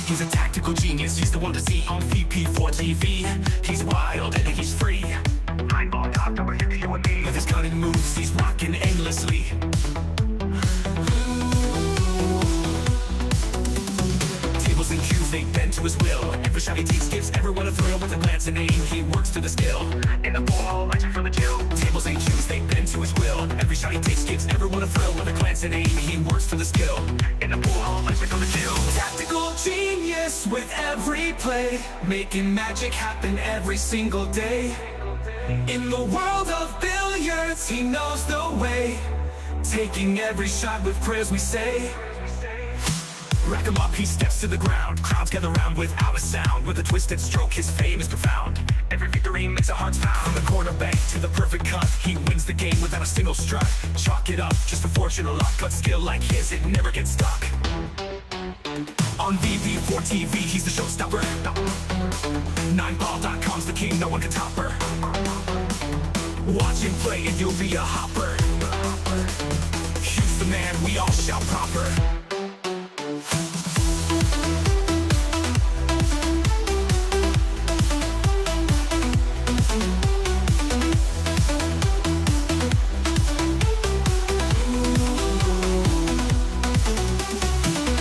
He's a tactical genius, he's the one to see on VP4TV. He's wild and he's free. Eyeball top number hit you and me. With his cunning moves, he's rocking endlessly. Tables and cues, they bend to his will. Every shot he takes gives everyone a thrill. With a glance and aim, he works to the skill. In the ball, lights from the chill. Tables and cues, they bend to his will. Every shot he takes gives everyone a thrill. With a glance and aim, he works to the skill. In the ball, lights from the chill. Tactical genius with every play, making magic happen every single day. In the world of billiards, he knows the way, taking every shot with prayers we say. Rack him up, he steps to the ground. Crowds gather round without a sound. With a twisted stroke, his fame is profound. Every victory makes our hearts pound. From the corner bank to the perfect cut, he wins the game without a single strut. Chalk it up, just a fortune or luck. But skill like his, it never gets stuck. On VP4TV, he's the showstopper. 9ball.com's the king, no one can top her. Watch him play and you'll be a hopper. He's the man, we all shout proper.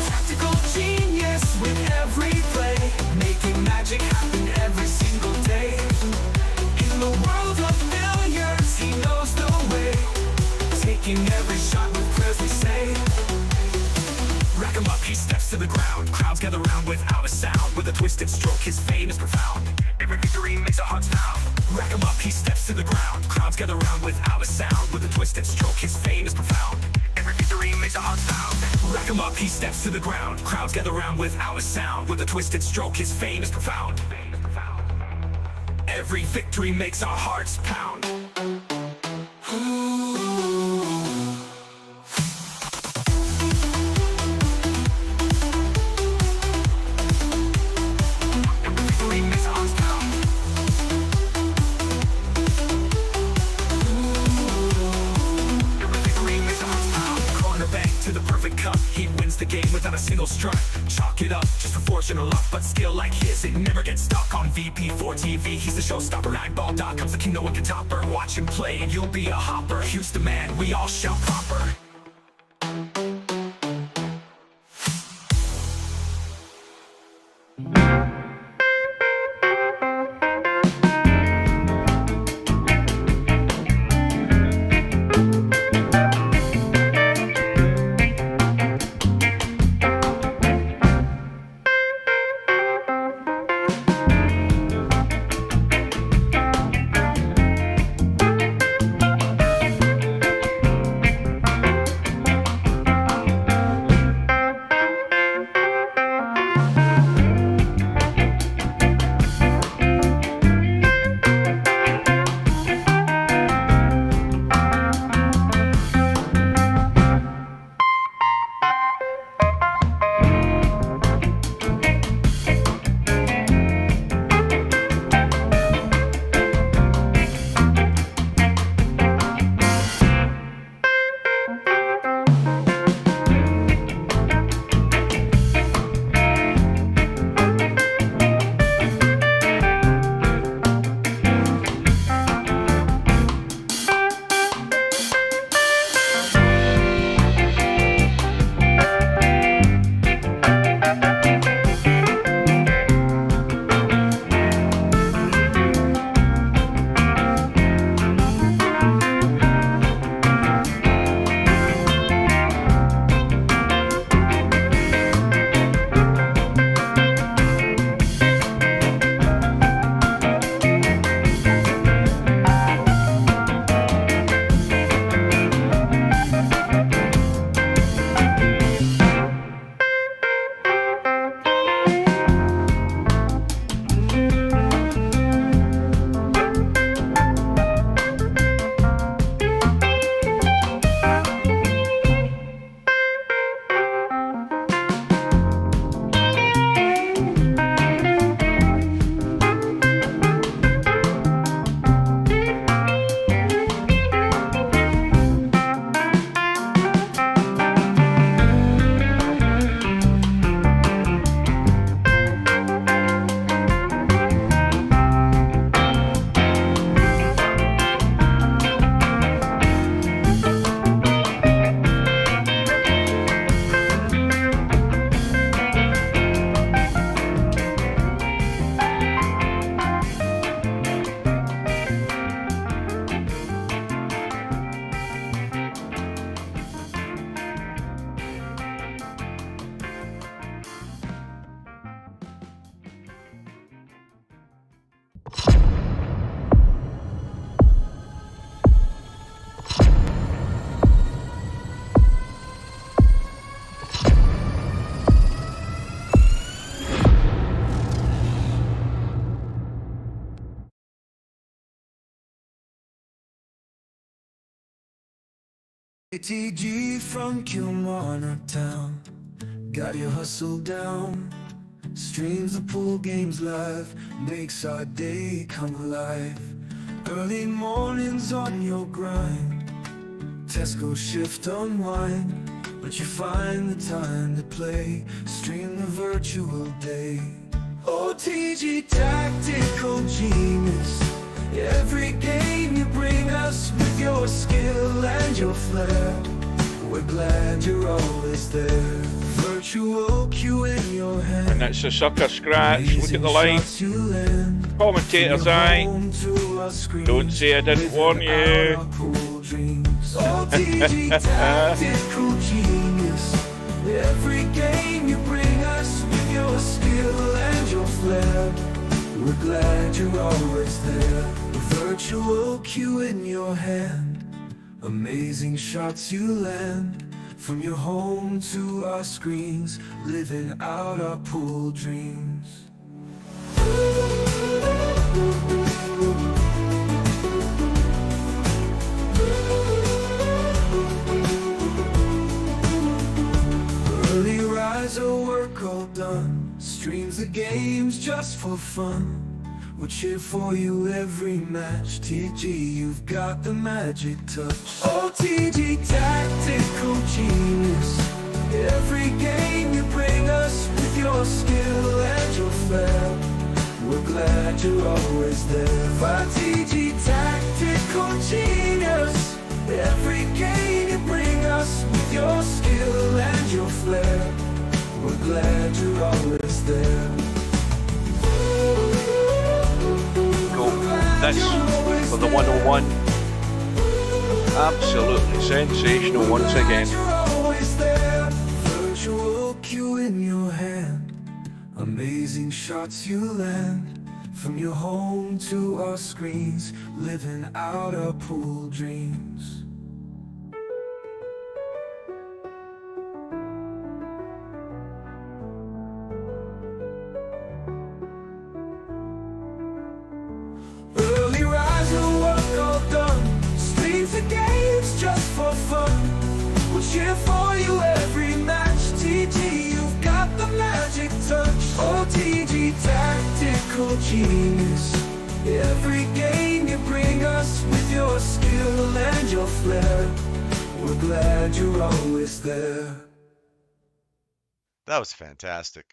Tactical genius with every play, making magic happen every single day. In the world of billiards, he knows the way, taking every shot with prayers we say. Rack him up, he steps to the ground. Crowds gather round without a sound. With a twisted stroke, his fame is profound. Every victory makes our hearts pound. Rack him up, he steps to the ground. Crowds gather round without a sound. With a twisted stroke, his fame is profound. Every victory makes our hearts pound. Rack him up, he steps to the ground. Crowds gather round without a sound. With a twisted stroke, his fame is profound. Every victory makes our hearts pound. To the perfect cut, he wins the game without a single strut. Chalk it up, just a fortune or luck. But skill like his, it never gets stuck. On VP4TV, he's the showstopper. 9ball.com's the king, no one can top her. Watch him play and you'll be a hopper. He's the man, we all shout proper. TG from Kilmarnock Town, got your hustle down. Streams the pool games live, makes our day come alive. Early mornings on your grind, Tesco shift unwind, but you find the time to play, stream the virtual day. OTG tactical genius, every game you bring us with your skill and your flair. We're glad you're always there. Virtual cue in your hand. And it's a sucker scratch. Look at the line. Commentator's eye. Don't say I didn't warn you. OTG tactical genius, every game you bring us with your skill and your flair. We're glad you're always there. Virtual cue in your hand, amazing shots you land. From your home to our screens, living out our pool dreams. Early riser, work all done, streams the games just for fun. We'll cheer for you every match. TG, you've got the magic touch. OTG tactical genius, every game you bring us with your skill and your flair. We're glad you're always there. TG tactical genius, every game you bring us with your skill and your flair. We're glad you're always there. This for the 101. Absolutely sensational once again. Virtual cue in your hand, amazing shots you land. From your home to our screens, living out our pool dreams. Just for fun, we'll cheer for you every match. TG, you've got the magic touch. OTG tactical genius, every game you bring us with your skill and your flair. We're glad you're always there. That was fantastic.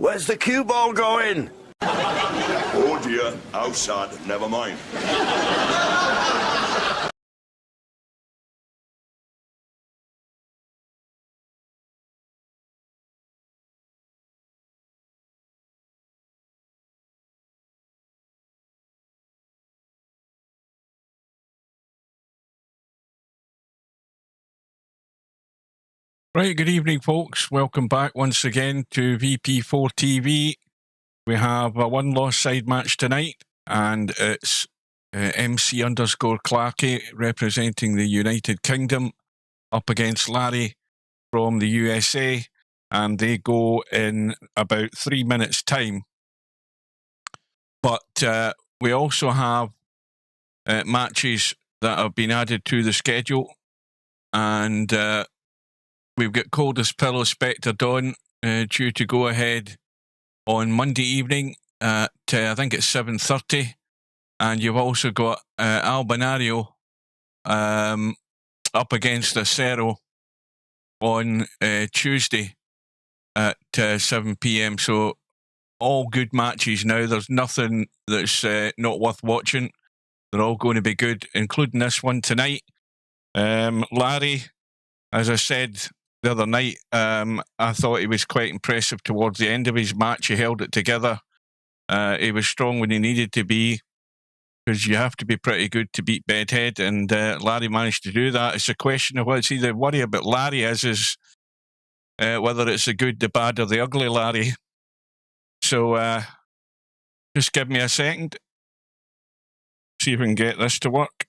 Where's the cue ball going? Oh dear, outside, never mind. Right, good evening, folks. Welcome back once again to VP4TV. We have a one-loss side match tonight, and it's MC_Clarkey representing the United Kingdom up against Larry from the USA, and they go in about 3 minutes' time. But we also have matches that have been added to the schedule, and we've got Coldest Pillow Spectre Dawn due to go ahead on Monday evening at I think it's 7:30, and you've also got Albinario up against Acero on Tuesday at 7 p.m. So all good matches now. There's nothing that's not worth watching. They're all going to be good, including this one tonight. Larry, as I said the other night, I thought he was quite impressive towards the end of his match. He held it together. He was strong when he needed to be, because you have to be pretty good to beat Bedhead, and Larry managed to do that. It's a question of what's the worry about Larry is whether it's the good, the bad, or the ugly Larry. So just give me a second. See if we can get this to work.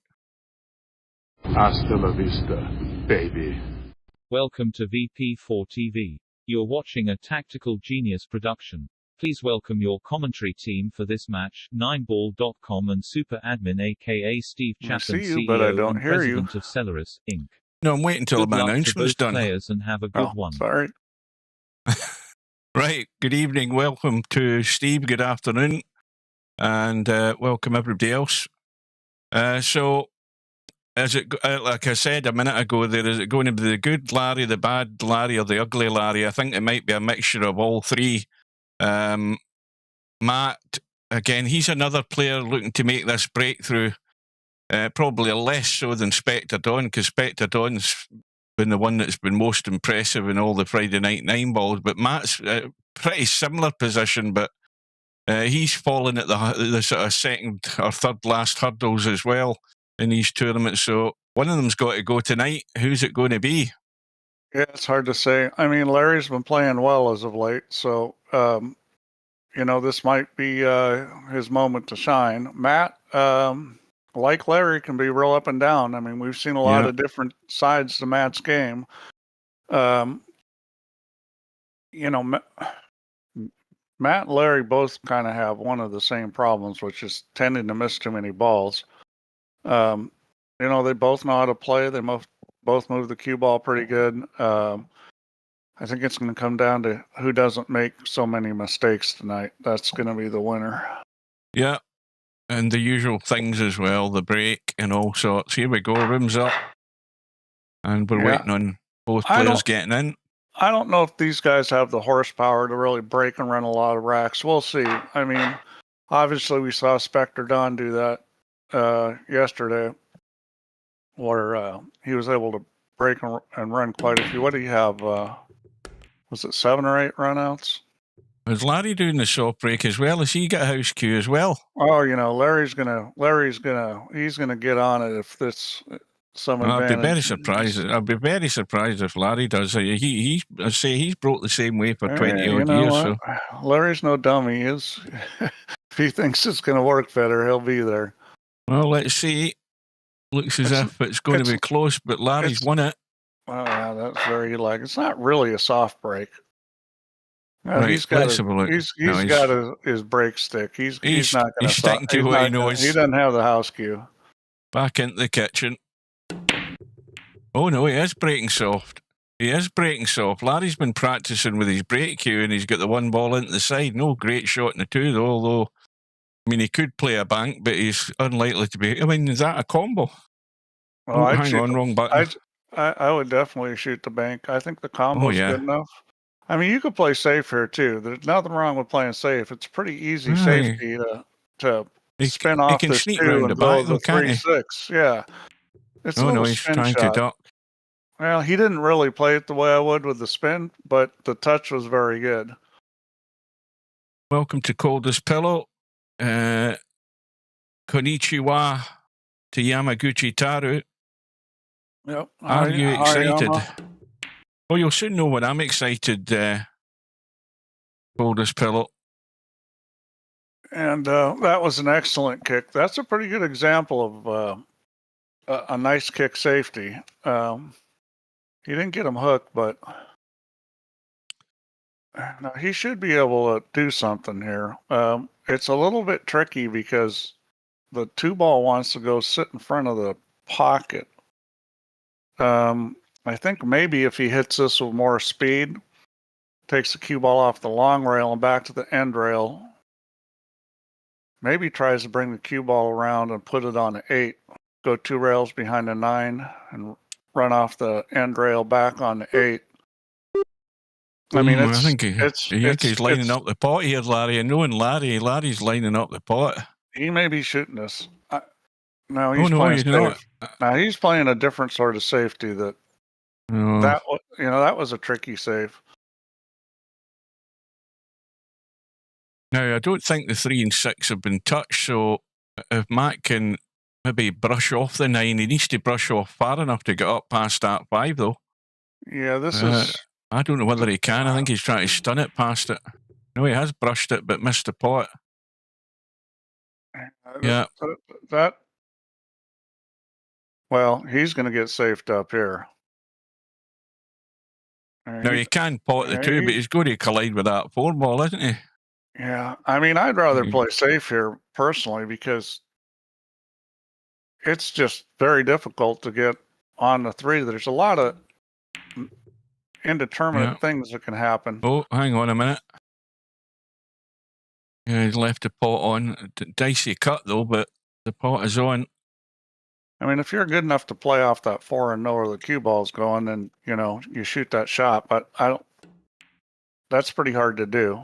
Hasta la vista, baby. Welcome to VP4TV. You're watching a Tactical Genius production. Please welcome your commentary team for this match, 9ball.com and super admin aka Steve Chaplin, CEO but I don't and hear president of Celeris, Inc. No, I'm waiting until Good my luck to announcement's both done. players and have a good one. Sorry. Right, good evening. Welcome to Steve. Good afternoon. And welcome everybody else. So, is it, like I said a minute ago, is it going to be the good Larry, the bad Larry, or the ugly Larry? I think it might be a mixture of all three. Matt, again, he's another player looking to make this breakthrough. Probably less so than Spectre Dawn, because Spectre Dawn's been the one that's been most impressive in all the Friday night 9balls. But Matt's pretty similar position, but he's fallen at the sort of second or third last hurdles as well in these tournaments. So one of them's got to go tonight. Who's it going to be? Yeah, it's hard to say. I mean, Larry's been playing well as of late, so this might be his moment to shine. Matt, like Larry, can be real up and down. I mean, we've seen a lot of different sides to Matt's game. Matt and Larry both kind of have one of the same problems, which is tending to miss too many balls. They both know how to play. They both move the cue ball pretty good. I think it's going to come down to who doesn't make so many mistakes tonight. That's going to be the winner. Yeah, and the usual things as well, the break and all sorts. Here we go, rims up. And we're waiting on both players getting in. I don't know if these guys have the horsepower to really break and run a lot of racks. We'll see. I mean, obviously we saw Spectre Dawn do that yesterday, where he was able to break and run quite a few. What do you have? Was it 7 or 8 runouts? Is Larry doing the soft break as well? Has he got a house cue as well? Oh, Larry's gonna get on it if this some advantage. I'd be very surprised. I'd be very surprised if Larry does. He's broke the same way for 20 odd years. So Larry's no dummy. If he thinks it's going to work better, he'll be there. Well, let's see. Looks as if it's going to be close, but Larry's won it. Oh, yeah, that's very it's not really a soft break. Right, he's got his brake stick. He's not going to. He's sticking to what he knows. He doesn't have the house cue. Back into the kitchen. Oh no, he is braking soft. Larry's been practicing with his brake cue, and he's got the one ball into the side. No great shot in the two, though. Although, I mean, he could play a bank, but he's unlikely to be. I mean, is that a combo? Well, hang on, wrong button. I would definitely shoot the bank. I think the combo's good enough. I mean, you could play safe here too. There's nothing wrong with playing safe. It's pretty easy Aye. safety to spin He off can this sneak 2 round and the go back the though, can't he? 3-6. Yeah. It's a Oh no, little he's spin trying to shot. duck. Well, he didn't really play it the way I would with the spin, but the touch was very good. Welcome to Coldest Pillow. Konnichiwa to Yamaguchi Taru. Yep. Are you excited? Hariyama. Well, you'll soon know when I'm excited, Coldest Pillow. And that was an excellent kick. That's a pretty good example of a nice kick safety. He didn't get him hooked, but now he should be able to do something here. It's a little bit tricky because the 2 ball wants to go sit in front of the pocket. I think maybe if he hits this with more speed, takes the cue ball off the long rail and back to the end rail, maybe tries to bring the cue ball around and put it on an 8, go 2 rails behind the 9 and run off the end rail back on the 8. I mean, I think he's lining up the pot here, Larry. And knowing Larry's lining up the pot. He may be shooting us. No, He's playing not. safe. Now he's playing a different sort of safety that was a tricky save. Now, I don't think the 3 and 6 have been touched, so if Matt can maybe brush off the 9, he needs to brush off far enough to get up past that 5, though. Yeah, this is... I don't know whether he can. I think he's trying to stun it past it. No, he has brushed it, but missed the pot. Yeah. Well, he's going to get safed up here. Now, he can pot the 2, but he's going to collide with that 4 ball, isn't he? Yeah, I mean, I'd rather play safe here personally because it's just very difficult to get on the 3. There's a lot of indeterminate things that can happen. Oh, hang on a minute. Yeah, he's left the pot on. Dicey cut, though, but the pot is on. I mean, if you're good enough to play off that 4 and know where the cue ball's going, then, you shoot that shot. But that's pretty hard to do.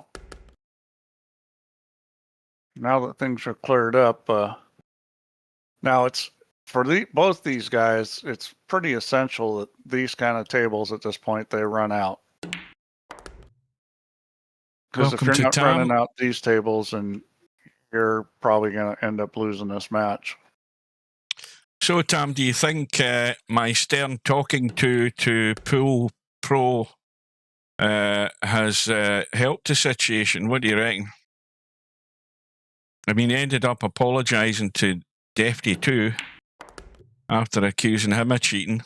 Now that things are cleared up, now it's for both these guys, it's pretty essential that these kind of tables at this point, they run out. Because if you're not running out these tables, and you're probably going to end up losing this match. So, Tom, do you think my stern talking to Pool Pro has helped the situation? What do you reckon? I mean, he ended up apologising to Defty too after accusing him of cheating.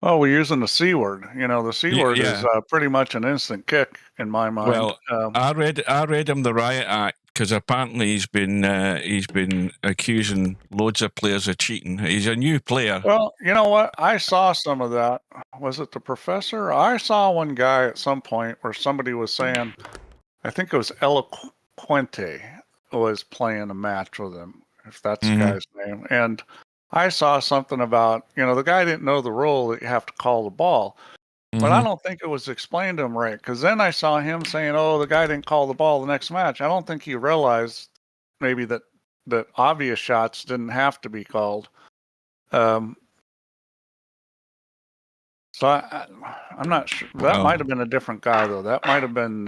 Oh, we're using the C word. The C word is pretty much an instant kick in my mind. Well, I read him the Riot Act because apparently he's been accusing loads of players of cheating. He's a new player. Well, you know what? I saw some of that. Was it the professor? I saw one guy at some point where somebody was saying, I think it was Eloquente was playing a match with him, if that's the guy's name. And I saw something about, the guy didn't know the rule that you have to call the ball. But I don't think it was explained to him right. Because then I saw him saying, oh, the guy didn't call the ball the next match. I don't think he realized maybe that obvious shots didn't have to be called. So I'm not sure. That might have been a different guy, though. That might have been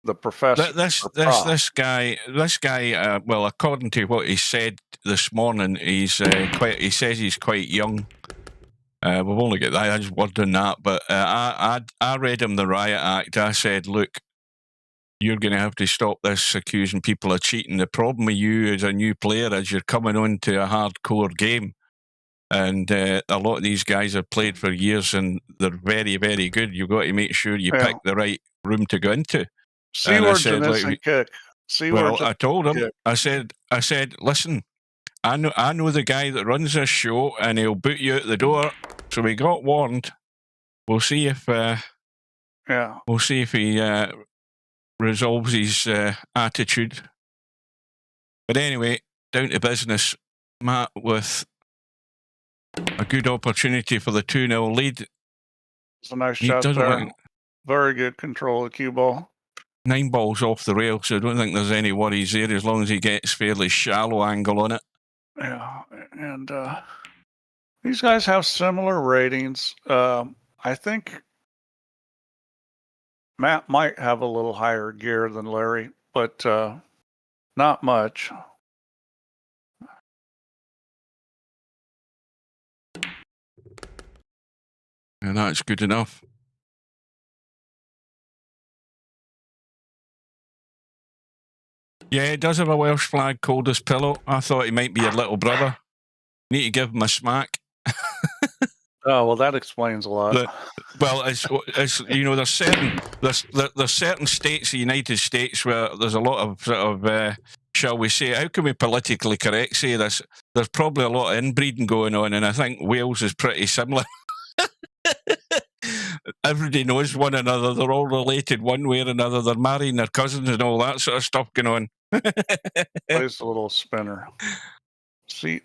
the professor. This guy. Well, according to what he said this morning, he says he's quite young. We've only got that. I just word on that, but I read him the Riot Act. I said, look, you're going to have to stop this accusing people of cheating. The problem with you as a new player is you're coming on to a hardcore game, and a lot of these guys have played for years, and they're very, very good. You've got to make sure you pick the right room to go into. C word's an instant kick. Well, I told him. I said, listen, I know the guy that runs this show, and he'll boot you out the door. So we got warned. We'll see if he resolves his attitude. But anyway, down to business. Matt with a good opportunity for the 2-0 lead. It's a nice shot there. Very good control of the cue ball. 9 balls off the rail, so I don't think there's any worries there as long as he gets fairly shallow angle on it. Yeah, and these guys have similar ratings. I think Matt might have a little higher gear than Larry, but not much. And that's good enough. Yeah, he does have a Welsh flag, coldest pillow. I thought he might be your little brother. Need to give him a smack. Oh, well, that explains a lot. Well, it's you know, there's certain states, the United States, where there's a lot of sort of, shall we say, how can we politically correct say this? There's probably a lot of inbreeding going on, and I think Wales is pretty similar. Everybody knows one another. They're all related one way or another. They're marrying their cousins and all that sort of stuff going on. Plays a little spinner. See,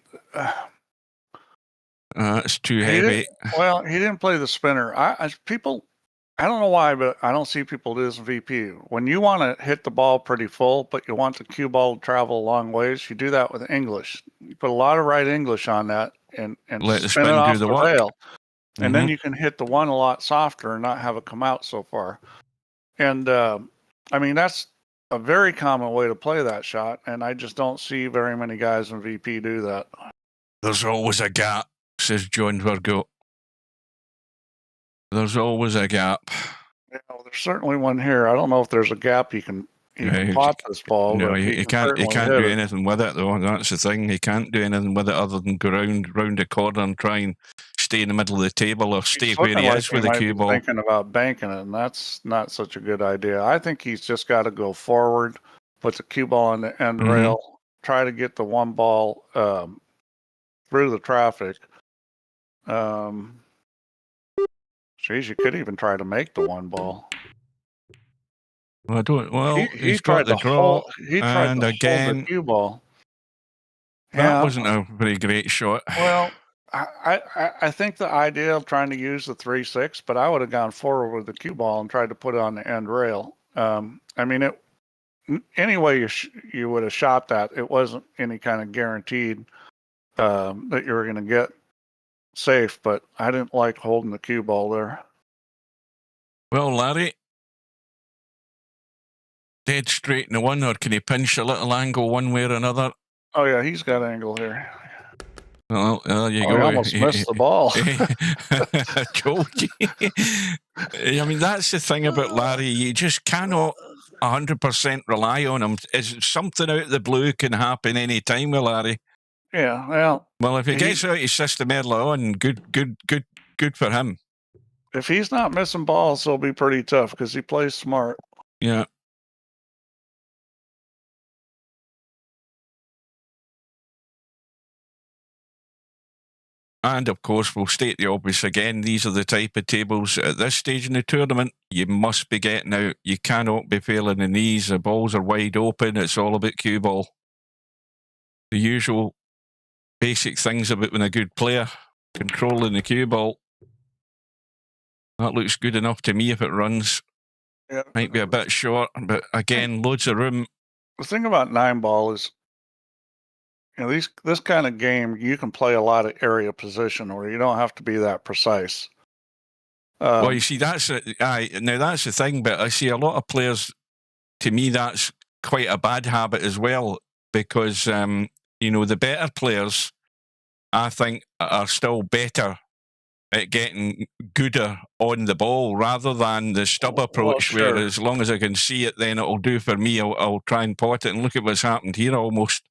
It's too heavy. He didn't play the spinner. I don't know why, but I don't see people do this in VP. When you want to hit the ball pretty full, but you want the cue ball to travel a long ways, you do that with English. You put a lot of right English on that and Let the spin spin it off do the the work. rail. And then Mhm. you can hit the one a lot softer and not have it come out so far. And I mean, that's a very common way to play that shot. And I just don't see very many guys in VP do that. There's always a gap, says John Virgo. There's always a gap. Yeah, well, there's certainly one here. I don't know if there's a gap he can pot this ball. No, but he can't do anything with it, though. That's the thing. He can't do anything with it other than go round the corner and try and stay in the middle of the table or stay where he is with the cue ball. Thinking about banking it, and that's not such a good idea. I think he's just got to go forward, put the cue ball on the end rail, try to get the one ball through the traffic. Geez, you could even try to make the one ball. Well, I don't. Well, he's tried got the draw, he tried and to again, hold the cue ball. That wasn't a very great shot. Well, I think the idea of trying to use the 3-6, but I would have gone forward with the cue ball and tried to put it on the end rail. I mean, any way you would have shot that, it wasn't any kind of guaranteed that you were going to get safe, but I didn't like holding the cue ball there. Well, Larry, dead straight in the one, or can he pinch a little angle one way or another? Oh yeah, he's got angle here. Well, there you go. He almost missed the ball. I told you. I mean, that's the thing about Larry. You just cannot 100% rely on him. Something out of the blue can happen any time with Larry. Yeah, well, if he gets out his system early on, good for him. If he's not missing balls, it'll be pretty tough because he plays smart. Yeah. And of course, we'll state the obvious again. These are the type of tables at this stage in the tournament you must be getting out. You cannot be failing in these. The balls are wide open. It's all about cue ball. The usual basic things about when a good player controlling the cue ball. That looks good enough to me if it runs. Yeah. Might be a bit short, but again, loads of room. The thing about 9-ball is, you know, this kind of game, you can play a lot of area position where you don't have to be that precise. Well, you see, now that's the thing, but I see a lot of players, to me, that's quite a bad habit as well, because, you know, the better players, I think, are still better at getting gooder on the ball rather than the stub approach, where as long as I can see it, then it'll do for me. I'll try and pot it, and look at what's happened here almost.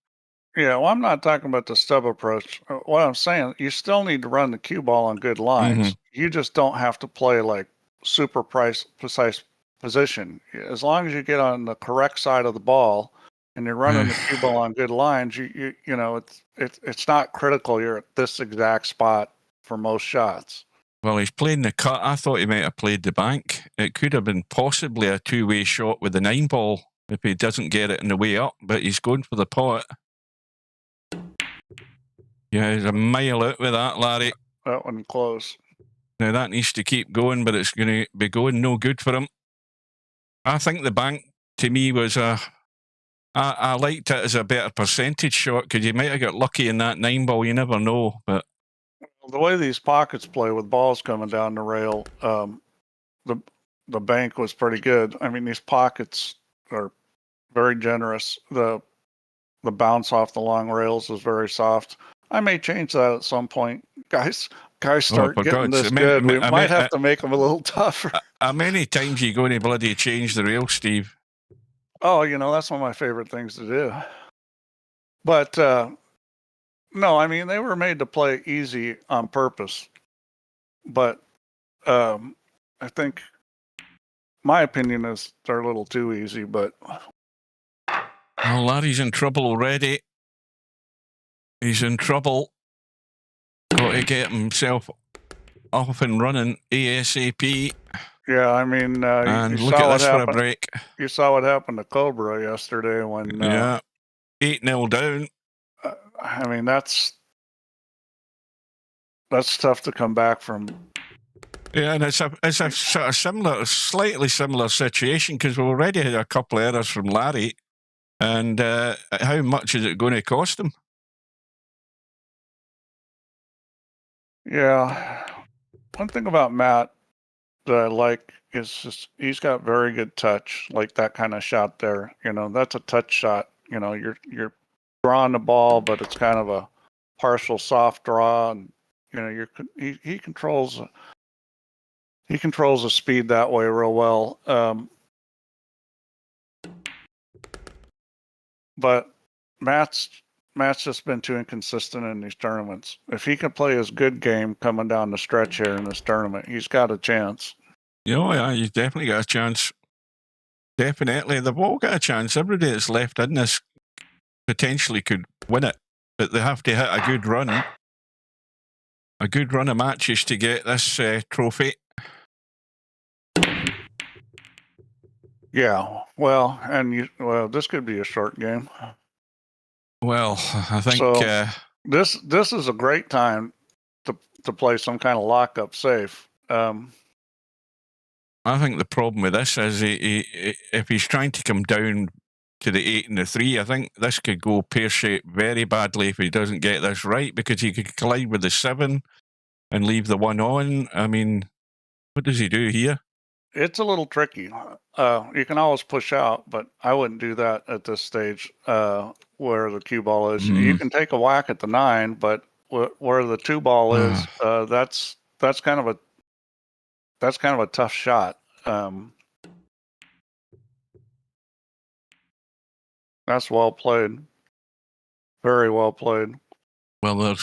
Yeah, well, I'm not talking about the stub approach. What I'm saying, you still need to run the cue ball on good lines. You just don't have to play like super precise position. As long as you get on the correct side of the ball and you're running the cue ball on good lines, you know, it's not critical you're at this exact spot for most shots. Well, he's playing the cut. I thought he might have played the bank. It could have been possibly a two-way shot with the 9-ball if he doesn't get it in the way up, but he's going for the pot. Yeah, he's a mile out with that, Larry. That one close. Now that needs to keep going, but it's going to be going no good for him. I think the bank, to me, was I liked it as a better percentage shot because you might have got lucky in that 9-ball. You never know. But The way these pockets play with balls coming down the rail, the bank was pretty good. I mean, these pockets are very generous. The bounce off the long rails is very soft. I may change that at some point, guys. Start for getting God's this sake, good. We might have to make them a little tougher. How many times are you going to bloody change the rail, Steve? Oh, that's one of my favorite things to do. But no, I mean, they were made to play easy on purpose. But I think my opinion is they're a little too easy. But well, Larry's in trouble already. He's in trouble. Got to get himself off and running ASAP. yeah, I mean, And you look saw at what this for a happened. break. You saw what happened to Cobra yesterday when. Yeah, 8-0 down. I mean, that's tough to come back from. Yeah, and it's a sort of slightly similar situation because we've already had a couple of errors from Larry. And how much is it going to cost him? Yeah. One thing about Matt that I like is just he's got very good touch, like that kind of shot there. That's a touch shot. You're drawing the ball, but it's kind of a partial soft draw, and he controls the speed that way real well. But Matt's just been too inconsistent in these tournaments. If he can play his good game coming down the stretch here in this tournament, he's got a chance. Yeah, he's definitely got a chance. Definitely. They've all got a chance. Everybody that's left in this potentially could win it, but they have to hit a good run. A good run of matches to get this trophy. Yeah, well, and this could be a short game. Well, I think So, this is a great time to play some kind of lockup safe. I think the problem with this is if he's trying to come down to the 8 and the 3, I think this could go pear-shaped very badly if he doesn't get this right, because he could collide with the 7 and leave the 1 on. I mean, what does he do here? It's a little tricky. You can always push out, but I wouldn't do that at this stage where the cue ball is. You can take a whack at the 9, but where the 2 ball is, that's kind of a tough shot. That's well played. Very well played. Well,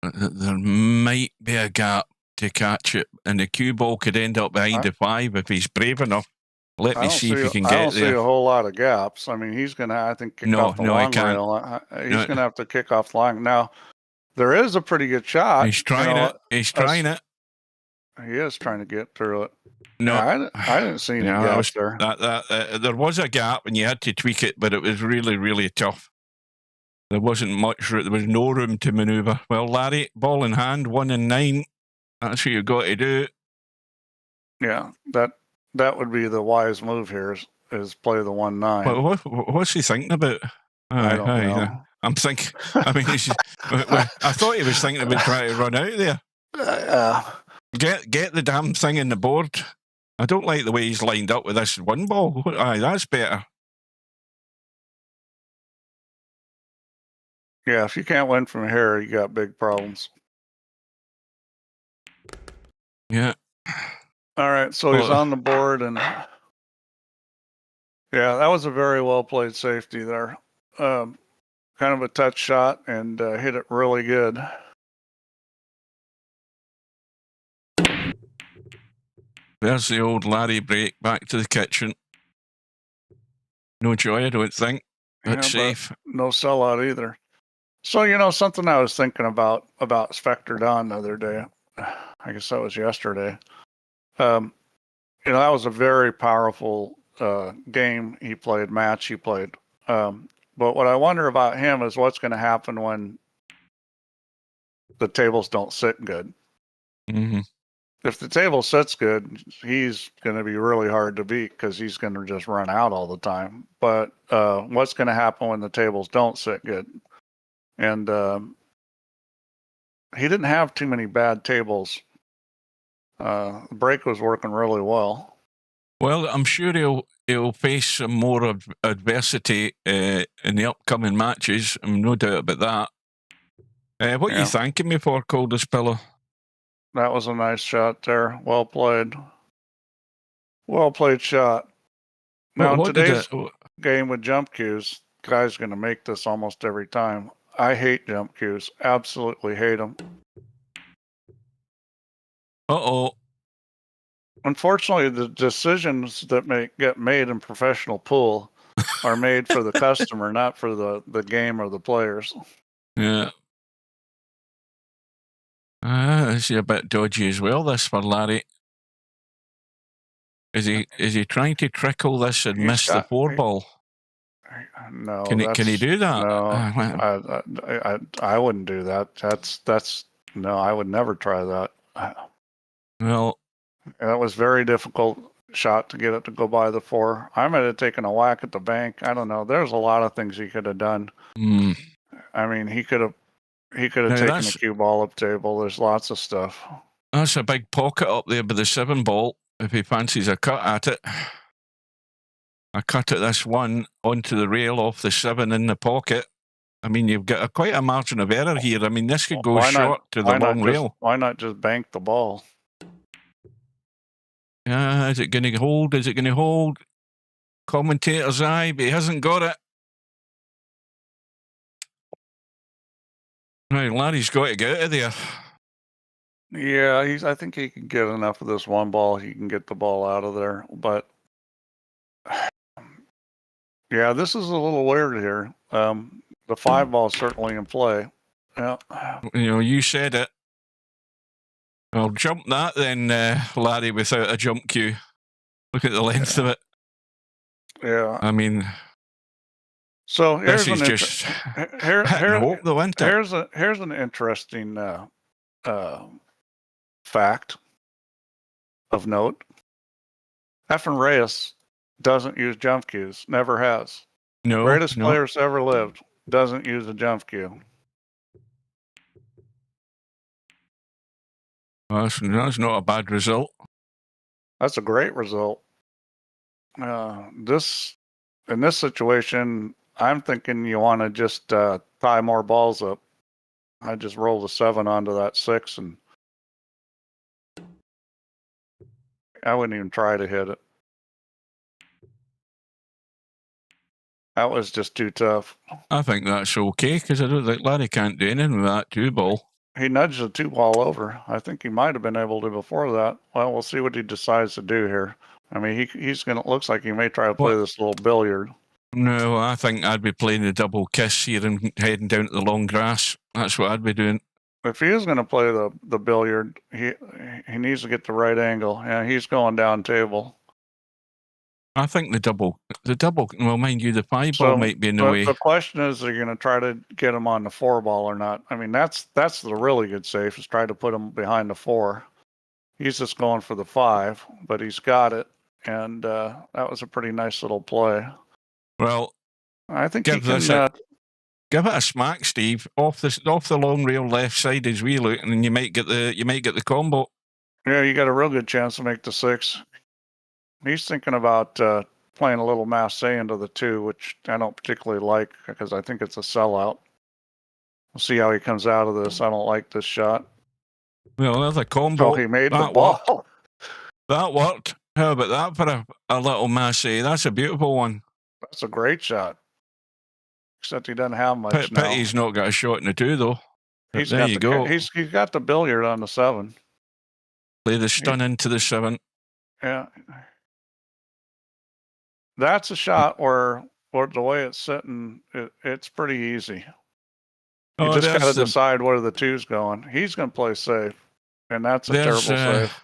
there might be a gap to catch it, and the cue ball could end up behind the 5 if he's brave enough. Let me see if he can get there. I don't see a whole lot of gaps. I mean, he's going to, I think, kick off the long rail. He's going to have to kick off the long. Now, there is a pretty good shot. He's trying it. He's trying it. He is trying to get through it. No, yeah, I didn't see any gaps there. There was a gap, and you had to tweak it, but it was really, really tough. There wasn't much. There was no room to manoeuvre. Well, Larry, ball in hand, 1 and 9. That's what you've got to do. Yeah, that would be the wise move here is play the 1-9. What's he thinking about? I don't know. I'm thinking. I mean, I thought he was thinking about trying to run out there. Get the damn thing in the board. I don't like the way he's lined up with this 1 ball. That's better. Yeah, if you can't win from here, you got big problems. Yeah. All right, so he's on the board, and yeah, that was a very well played safety there. Kind of a touch shot, and hit it really good. There's the old Larry break back to the kitchen. No joy, I don't think. That's safe. No sellout either. So, something I was thinking about Spectre Don the other day, I guess that was yesterday. That was a very powerful game he played, match he played. But what I wonder about him is what's going to happen when the tables don't sit good. Mm-hmm. if the table sits good, he's going to be really hard to beat because he's going to just run out all the time. But what's going to happen when the tables don't sit good? And he didn't have too many bad tables. The break was working really well. Well, I'm sure he'll face some more adversity in the upcoming matches. I'm no doubt about that. What are you thanking me for, Coldest Pillow? That was a nice shot there. Well played. Well played shot. Now, in today's game with jump cues, guy's going to make this almost every time. I hate jump cues. Absolutely hate them. Uh-oh. Unfortunately, the decisions that get made in professional pool are made for the customer, not for the game or the players. Yeah. This is a bit dodgy as well, this for Larry. Is he trying to trickle this and miss the 4-ball? No. Can he do that? No, I wouldn't do that. No, I would never try that. Well, that was very difficult shot to get it to go by the 4. I might have taken a whack at the bank. I don't know. There's a lot of things he could have done. I mean, he could have taken a cue ball up table. There's lots of stuff. That's a big pocket up there by the 7-ball. If he fancies a cut at it, a cut at this one onto the rail off the 7 in the pocket. I mean, you've got quite a margin of error here. I mean, this could go short to the long rail. Why not just bank the ball? Yeah, is it going to hold? Is it going to hold? Commentator's eye, but he hasn't got it. Right, Larry's got to get out of there. Yeah, I think he can get enough of this one ball. He can get the ball out of there. But yeah, this is a little weird here. The 5-ball is certainly in play. Yeah. You said it. I'll jump that then, Larry, without a jump cue. Look at the length of it. Yeah. I mean, so this is just hope the winter. Here's an interesting fact of note. Efren Reyes doesn't use jump cues. Never has. No. Greatest players ever lived doesn't use a jump cue. Well, that's not a bad result. That's a great result. In this situation, I'm thinking you want to just tie more balls up. I just roll the 7 onto that 6, and I wouldn't even try to hit it. That was just too tough. I think that's okay, because I don't think Larry can't do anything with that 2-ball. He nudged the 2-ball over. I think he might have been able to before that. Well, we'll see what he decides to do here. I mean, he's gonna. Looks like he may try to play this little billiard. No, I think I'd be playing the double kiss here and heading down to the long grass. That's what I'd be doing. If he is going to play the billiard, he needs to get the right angle. Yeah, he's going down table. I think the double. Well, mind you, the 5-ball might be in the way. The question is, are you going to try to get him on the 4-ball or not? I mean, that's the really good safe, is try to put him behind the 4. He's just going for the 5, but he's got it, and that was a pretty nice little play. Well, I think give it a smack, Steve, off the long rail left side as we look, and then you might get the combo. Yeah, you got a real good chance to make the 6. He's thinking about playing a little masse into the 2, which I don't particularly like because I think it's a sellout. We'll see how he comes out of this. I don't like this shot. Well, there's a combo. So he made the ball. That worked. How about that for a little masse? That's a beautiful one. That's a great shot. Except he doesn't have much now. He's not got a shot in the 2, though. There you go. He's got the billiard on the 7. Play the stun into the 7. Yeah. That's a shot where the way it's sitting, it's pretty easy. You just got to decide where the 2's going. He's going to play safe, and that's a terrible save.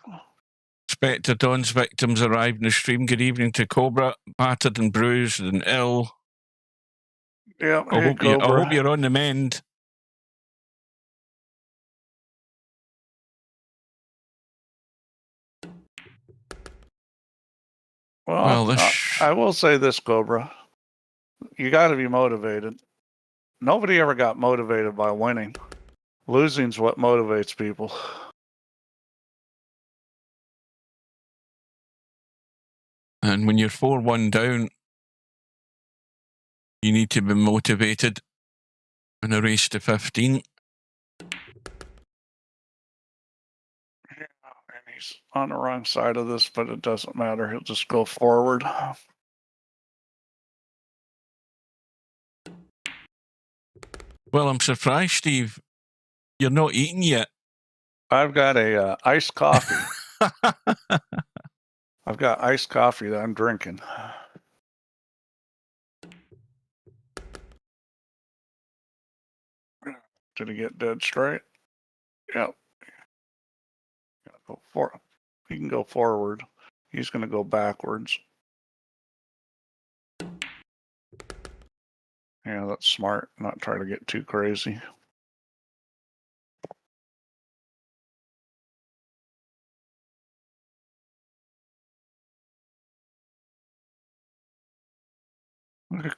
Spectre Dawn's victims arrived in the stream. Good evening to Cobra, battered and bruised and ill. Yeah, I hope you're on the mend. Well, this. I will say this, Cobra. You got to be motivated. Nobody ever got motivated by winning. Losing's what motivates people. And when you're 4-1 down, you need to be motivated in a race to 15. And he's on the wrong side of this, but it doesn't matter. He'll just go forward. Well, I'm surprised, Steve. You're not eating yet. I've got a iced coffee. I've got iced coffee that I'm drinking. Did he get dead straight? Yep. Go for. He can go forward. He's going to go backwards. Yeah, that's smart. Not try to get too crazy.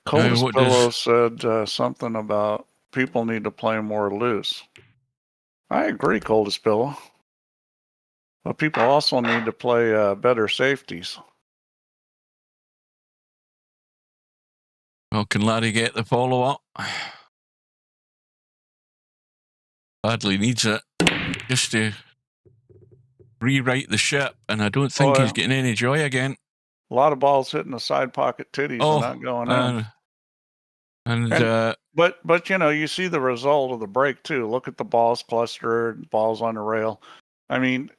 Coldest what Pillow does- said something about people need to play more loose. I agree, Coldest Pillow. But people also need to play better safeties. Well, can Larry get the follow-up? Badly needs it. Just to rewrite the ship, and I don't think he's getting any joy again. A lot of balls hitting the side pocket titties and not going in. But you know, you see the result of the break too. Look at the balls clustered, balls on the rail. I mean,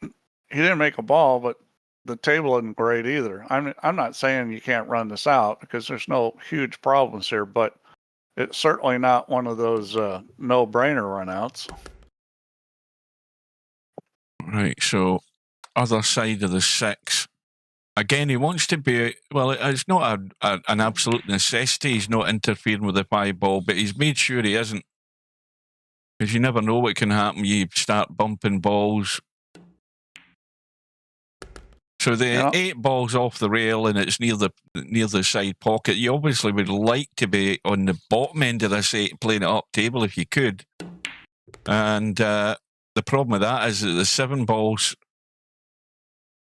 he didn't make a ball, but the table isn't great either. I'm not saying you can't run this out because there's no huge problems here, but it's certainly not one of those no-brainer runouts. Right, so other side of the 6. Again, he wants to be, well, it's not an absolute necessity. He's not interfering with the 5 ball, but he's made sure he isn't. Because you never know what can happen. You start bumping balls. So the 8 ball's off the rail and it's near the side pocket. You obviously would like to be on the bottom end of this 8 playing it up table if you could. And the problem with that is that the 7 balls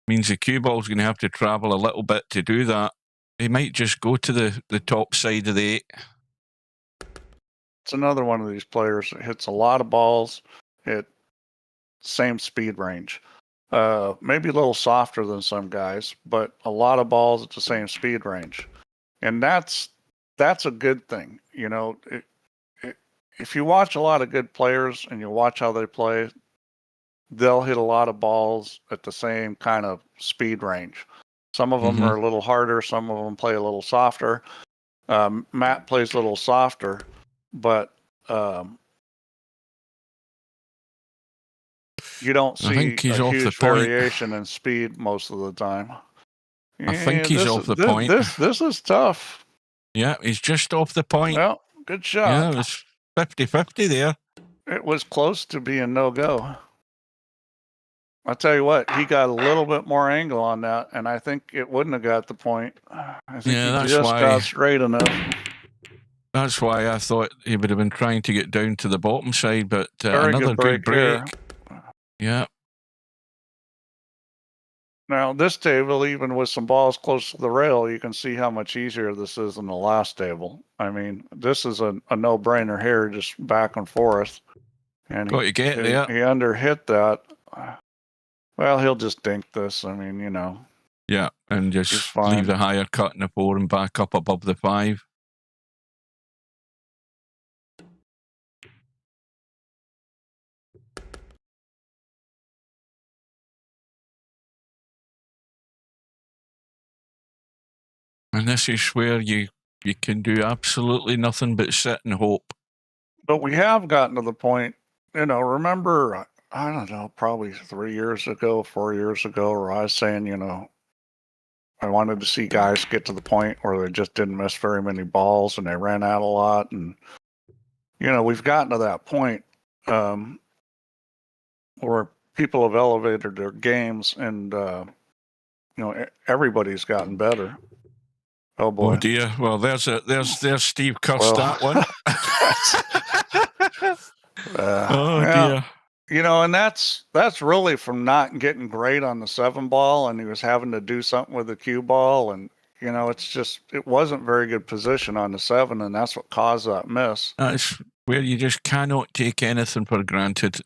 means the cue ball's going to have to travel a little bit to do that. He might just go to the top side of the 8. It's another one of these players that hits a lot of balls at same speed range. Maybe a little softer than some guys, but a lot of balls at the same speed range. And that's a good thing. You know, if you watch a lot of good players and you watch how they play, they'll hit a lot of balls at the same kind of speed range. Some of them are a little harder. Some of them play a little softer. Matt plays a little softer, but you don't see a huge variation in speed most of the time. I think he's off the point. This is tough. Yeah, he's just off the point. Well, good shot. Yeah, it's 50-50 there. It was close to being no-go. I'll tell you what, he got a little bit more angle on that, and I think it wouldn't have got the point. I think he just got straight enough. That's why I thought he would have been trying to get down to the bottom side, but another good break. Yeah. Now, this table, even with some balls close to the rail, you can see how much easier this is than the last table. I mean, this is a no-brainer here, just back and forth. And he underhit that. Well, he'll just dink this. I mean, you know. Yeah, and just leave the higher cut in the 4 and back up above the 5. And this is where you can do absolutely nothing but sit and hope. But we have gotten to the point, you know, remember, I don't know, probably 3 years ago, 4 years ago, where I was saying, you know, I wanted to see guys get to the point where they just didn't miss very many balls and they ran out a lot. And, you know, we've gotten to that point where people have elevated their games and everybody's gotten better. Oh boy. Oh dear. Well, there's Steve cussed Well, that one. Oh yeah. dear. And that's really from not getting great on the 7 ball, and he was having to do something with the cue ball, and it wasn't very good position on the 7, and that's what caused that miss. That's where you just cannot take anything for granted.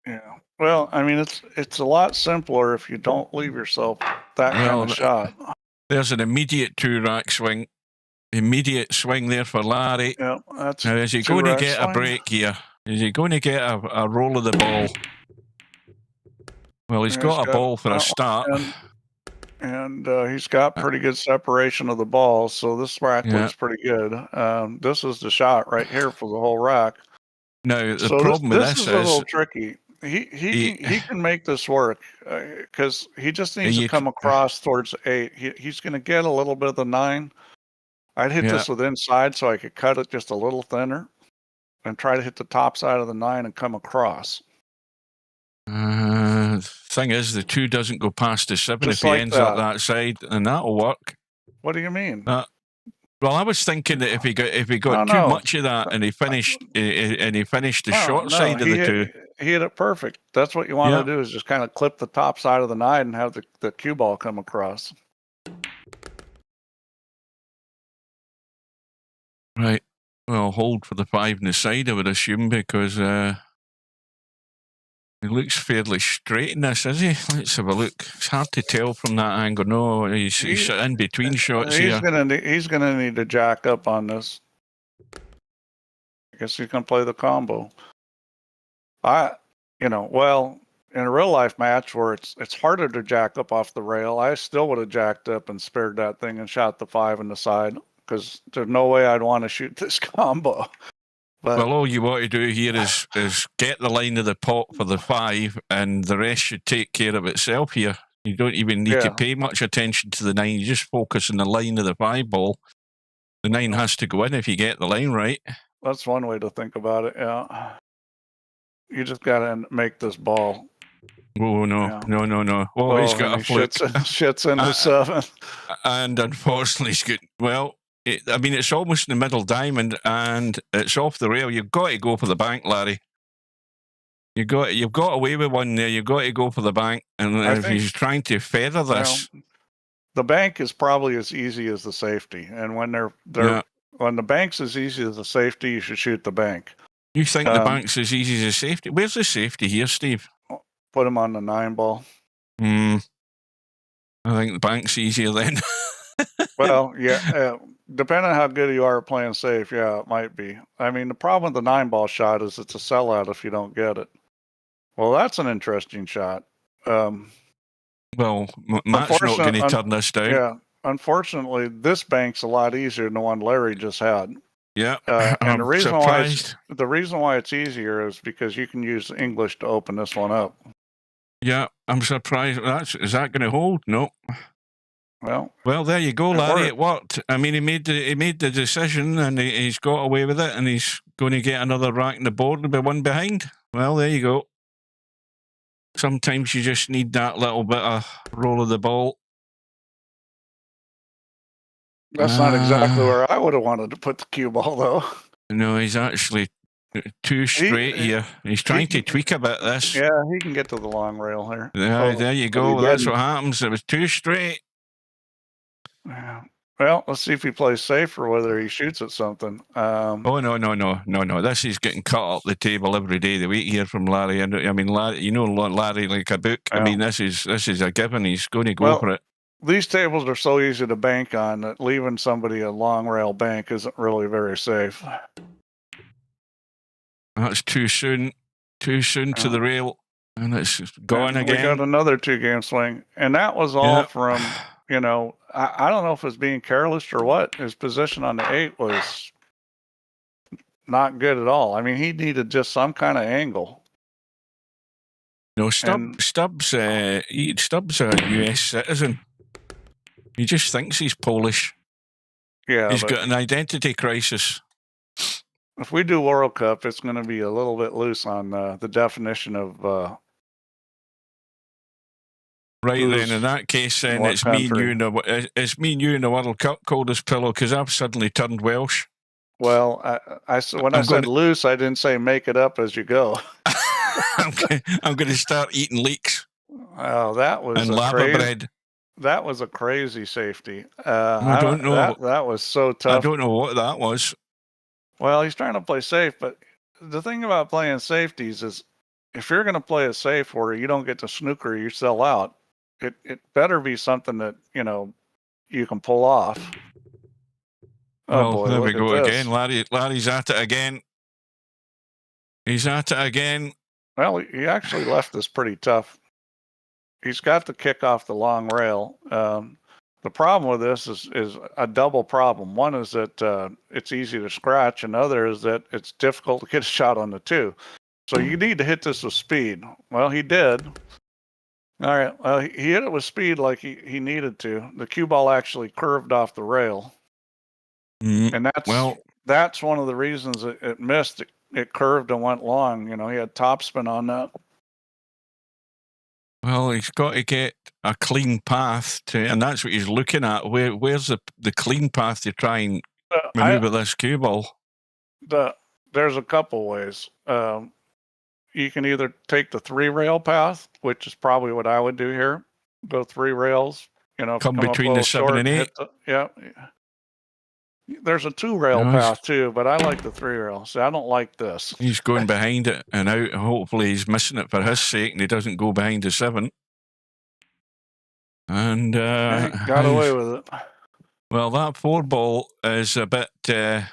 Yeah. Well, I mean, it's a lot simpler if you don't leave yourself that kind of shot. There's an immediate 2-rack swing. Immediate swing there for Larry. Yeah, that's Now, is he going to get a break here? Is he going to get a roll of the ball? Well, he's got a ball for a start. And he's got pretty good separation of the ball, so this rack looks pretty good. This is the shot right here for the whole rack. Now, the problem with this is a little tricky. He can make this work because he just needs to come across towards 8. He's going to get a little bit of the 9. I'd hit this with inside so I could cut it just a little thinner and try to hit the top side of the 9 and come across. Thing is, the 2 doesn't go past the 7 Just if he like ends up that side, and that'll work. What do you mean? Well, I was thinking that if he got too much of that and he finished the short side of the 2. He hit it perfect. That's what you want to do, is just kind of clip the top side of the 9 and have the cue ball come across. Right. Well, hold for the 5 in the side, I would assume, because he looks fairly straight in this, is he? Let's have a look. It's hard to tell from that angle. No, he's in between shots here. He's gonna need to jack up on this. I guess he's gonna play the combo. Well, in a real life match where it's harder to jack up off the rail, I still would have jacked up and spared that thing and shot the 5 in the side, because there's no way I'd want to shoot this combo. But, well, all you want to do here is get the line of the pot for the 5, and the rest should take care of itself here. You don't even need to pay much attention to the 9. You just focus on the line of the 5 ball. The 9 has to go in if you get the line right. That's one way to think about it, yeah. You just got to make this ball. Oh, no. Oh, he's got a flick. Shits in the 7. And unfortunately, he's got, it's almost in the middle diamond, and it's off the rail. You've got to go for the bank, Larry. You've got away with one there. You've got to go for the bank. And if he's trying to feather this, the bank is probably as easy as the safety. And when when the bank's as easy as the safety, you should shoot the bank. You think the bank's as easy as the safety? Where's the safety here, Steve? Put him on the 9 ball. I think the bank's easier then. Well, depending on how good you are at playing safe, it might be. I mean, the problem with the 9 ball shot is it's a sellout if you don't get it. Well, that's an interesting shot. Well, Matt's not going to turn this down. Yeah, unfortunately, this bank's a lot easier than the one Larry just had. Yeah, and the reason why it's easier is because you can use English to open this one up. Yeah, I'm surprised. Is that going to hold? No. Well, there you go, Larry. It worked. I mean, he made the decision, and he's got away with it, and he's going to get another rack on the board and be one behind. Well, there you go. Sometimes you just need that little bit of roll of the ball. That's not exactly where I would have wanted to put the cue ball, though. No, he's actually too straight here. He's trying to tweak a bit this. Yeah, he can get to the long rail here. Yeah, there you go. That's what happens. It was too straight. Yeah. Well, let's see if he plays safe or whether he shoots at something. Oh, no. This is getting cut up the table every day of the week here from Larry. And I mean, Larry, Larry like a book. I mean, this is a given. He's going to go for it. These tables are so easy to bank on that leaving somebody a long rail bank isn't really very safe. That's too soon. Too soon to the rail. And it's gone again. We got another 2-game swing. And that was all from, I don't know if it's being careless or what. His position on the 8 was not good at all. I mean, he needed just some kind of angle. No, Stubbs a US citizen. He just thinks he's Polish. Yeah, he's got an identity crisis. If we do World Cup, it's going to be a little bit loose on the definition of Right Who's then, in that case, then what it's me and country? you in it's me and you in the World Cup coldest pillow because I've suddenly turned Welsh. Well, when I I'm said gonna- loose, I didn't say make it up as you go. I'm going to start eating leeks Oh, that was and a lava crazy. bread. That was a crazy safety. I don't know. That was so I tough. don't know what that was. Well, he's trying to play safe, but the thing about playing safeties is if you're going to play a safe where you don't get to snooker, you sell out. It better be something that you can pull off. Oh Well, boy, there we look go at this. again. Larry's at it again. He's at it again. Well, he actually left this pretty tough. He's got to kick off the long rail. The problem with this is a double problem. One is that it's easy to scratch, and the other is that it's difficult to get a shot on the two. So you need to hit this with speed. Well, he did. All right. Well, he hit it with speed like he needed to. The cue ball actually curved off the rail, and that's one of the reasons it missed. It curved and went long. He had topspin on that. Well, he's got to get a clean path and that's what he's looking at. Where's the clean path to try and maneuver this cue ball? There's a couple ways. You can either take the 3-rail path, which is probably what I would do here. Go 3 rails. Come between the 7 and 8. Yeah. There's a 2-rail path too, but I like the 3-rail. So I don't like this. He's going behind it and out. Hopefully he's missing it for his sake and he doesn't go behind the 7. And he got away with it. Well, that 4 ball is a bit. It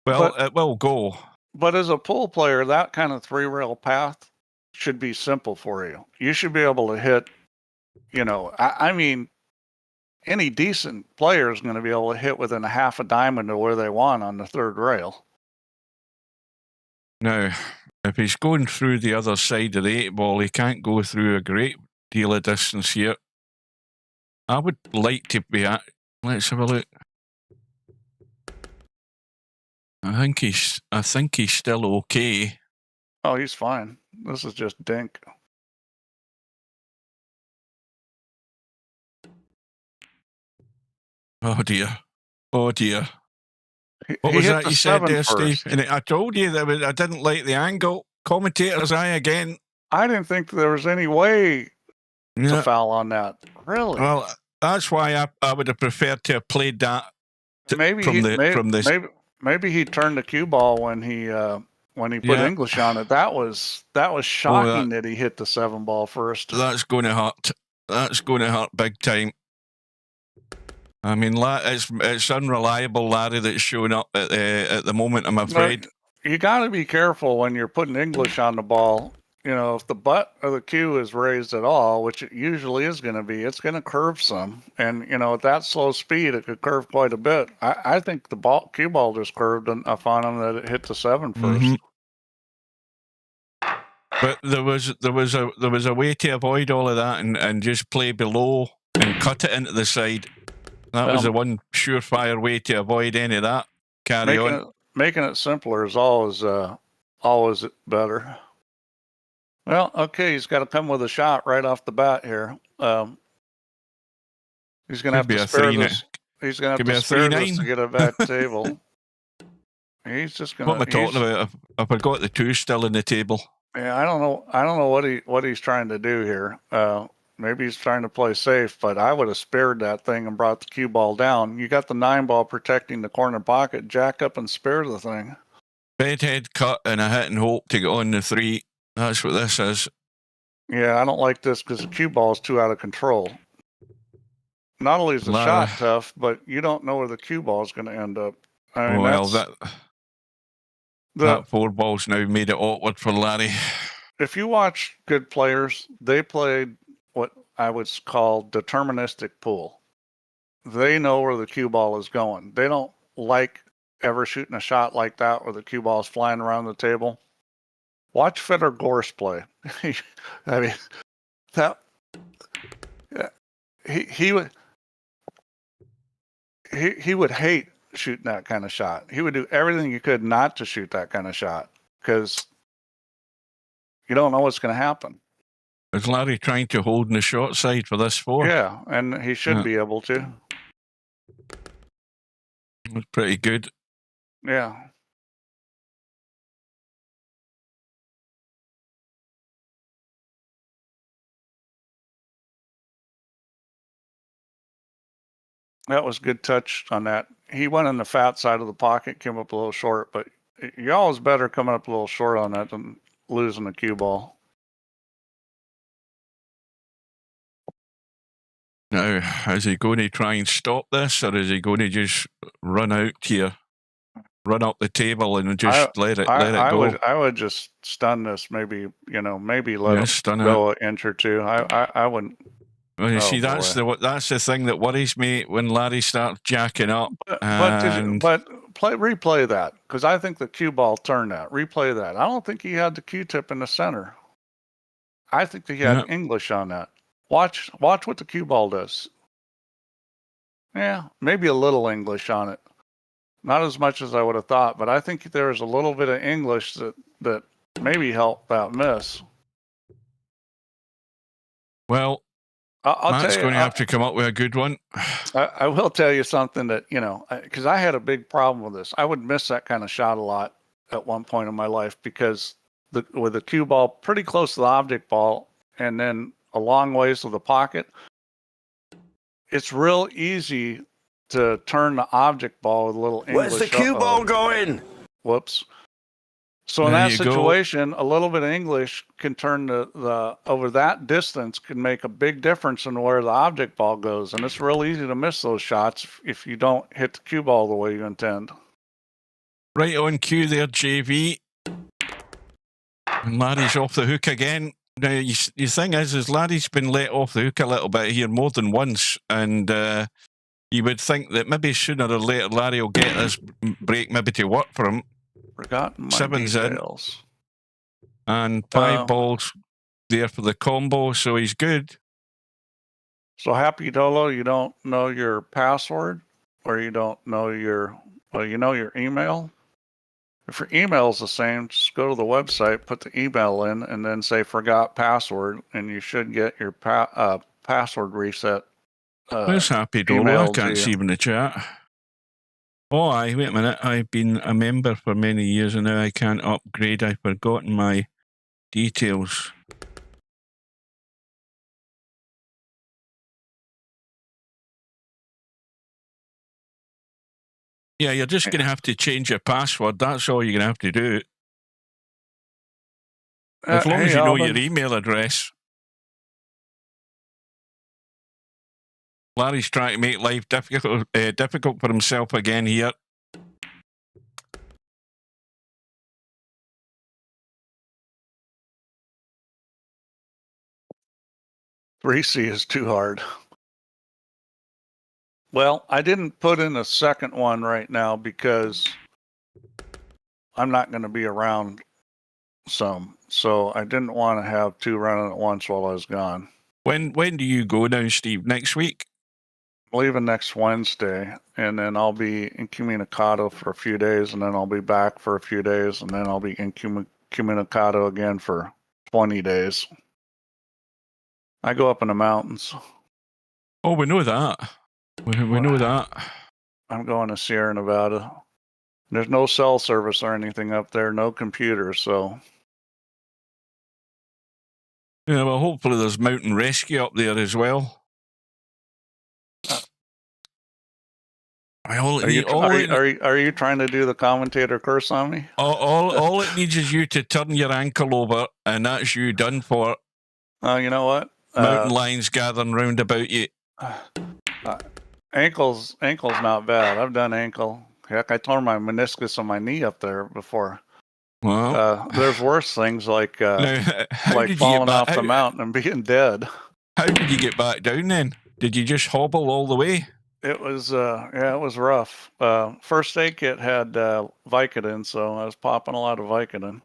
will go. But as a pool player, that kind of 3-rail path should be simple for you. You should be able to hit. I mean, any decent player is going to be able to hit within a half a diamond of where they want on the 3rd rail. Now, if he's going through the other side of the 8 ball, he can't go through a great deal of distance here. I would like to be at. Let's have a look. I think he's still okay. Oh, he's fine. This is just dink. Oh dear. Oh dear. What he was hit that the you said there, first. Steve? And I told you that I didn't like the angle. Commentator's eye again. I didn't think there was any way to foul on that. Really? Well, that's why I would have preferred to have played that. Maybe he turned the cue ball when he put English on it. That was shocking that he hit the 7 ball first. That's going to hurt. That's going to hurt big time. I mean, it's unreliable, Larry, that's showing up at the moment, I'm afraid. You got to be careful when you're putting English on the ball. If the butt of the cue is raised at all, which it usually is going to be, it's going to curve some. And, at that slow speed, it could curve quite a bit. I think the cue ball just curved enough on him that it hit the 7 first. Mm-hmm. But there was a way to avoid all of that and just play below and cut it into the side. That was the one surefire way to avoid any of that. Making it simpler is always better. Well, okay, he's got to come with a shot right off the bat here. He's going to have to spare this. He's going to have to spare this to get it back to table. He's just going to. What am I talking about? I forgot the 2 still in the table. Yeah, I don't know what he's trying to do here. Maybe he's trying to play safe, but I would have spared that thing and brought the cue ball down. You got the 9 ball protecting the corner pocket. Jack up and spare the thing. Bedhead cut and a hit and hope to get on the 3. That's what this is. Yeah, I don't like this because the cue ball is too out of control. Not only is the shot tough, but you don't know where the cue ball is going to end up. I mean, that 4 ball's now made it awkward for Larry. If you watch good players, they played what I would call deterministic pool. They know where the cue ball is going. They don't like ever shooting a shot like that where the cue ball is flying around the table. Watch Fedor Gorst play. I mean, he would hate shooting that kind of shot. He would do everything he could not to shoot that kind of shot because you don't know what's going to happen. Is Larry trying to hold in the short side for this 4? Yeah, and he should Yeah. be able to. That's pretty good. Yeah. That was good touch on that. He went on the fat side of the pocket, came up a little short, but you always better coming up a little short on that than losing the cue ball. Now, is he going to try and stop this, or is he going to just run out here, run up the table, and just let it go? I would just stun this. Maybe maybe let Yeah, it stun go an inch or two. I wouldn't. Well, you Oh, see, that's the thing that worries me when Larry starts jacking up. Replay that, because I think the cue ball turned that. Replay that. I don't think he had the Q-tip in the center. I think that he had English on that. Watch what the cue ball does. Yeah, maybe a little English on it. Not as much as I would have thought, but I think there's a little bit of English that maybe helped that miss. Well, Matt's going to have to come up with a good one. I will tell you something that, because I had a big problem with this. I would miss that kind of shot a lot at one point in my life, because with the cue ball pretty close to the object ball and then a long ways to the pocket, it's real easy to turn the object ball with a little English. Where's the cue ball going? Whoops. So in that situation, a little bit of English can turn the over that distance can make a big difference in where the object ball goes. And it's real easy to miss those shots if you don't hit the cue ball the way you intend. Right on cue there, JV. And Larry's off the hook again. Now, the thing is Larry's been let off the hook a little bit here more than once. And you would think that maybe sooner or later Larry will get this break maybe to work for him. Forgotten my 7's details. In. And 5 balls there for the combo, so he's good. So Happy Dolo, you don't know your password, or you don't know you know your email? If your email is the same, just go to the website, put the email in, and then say forgot password, and you should get your password reset. Where's Happy Dolo? I can't see him in the chat. Oh, wait a minute. I've been a member for many years and now I can't upgrade. I've forgotten my details. Yeah, you're just going to have to change your password. That's all you're going to have to do. As long as you know your email address. Larry's trying to make life difficult for himself again here. C is too hard. Well, I didn't put in a second one right now because I'm not going to be around some. So I didn't want to have 2 running at once while I was gone. When do you go now, Steve? Next week? I'm leaving next Wednesday, and then I'll be incommunicado for a few days, and then I'll be back for a few days, and then I'll be incommunicado again for 20 days. I go up in the mountains. Oh, we know that. We know that. I'm going to Sierra Nevada. There's no cell service or anything up there, no computers, so. Yeah, well, hopefully there's mountain rescue up there as well. Are you trying to do the commentator curse on me? All it needs is you to turn your ankle over, and that's you done for. You know what? Mountain lions gathering round about you. Ankle's not bad. I've done ankle. Heck, I tore my meniscus on my knee up there before. Well, there's worse things like falling off the mountain and being dead. How did you get back down then? Did you just hobble all the way? It was it was rough. First aid kit had Vicodin, so I was popping a lot of Vicodin.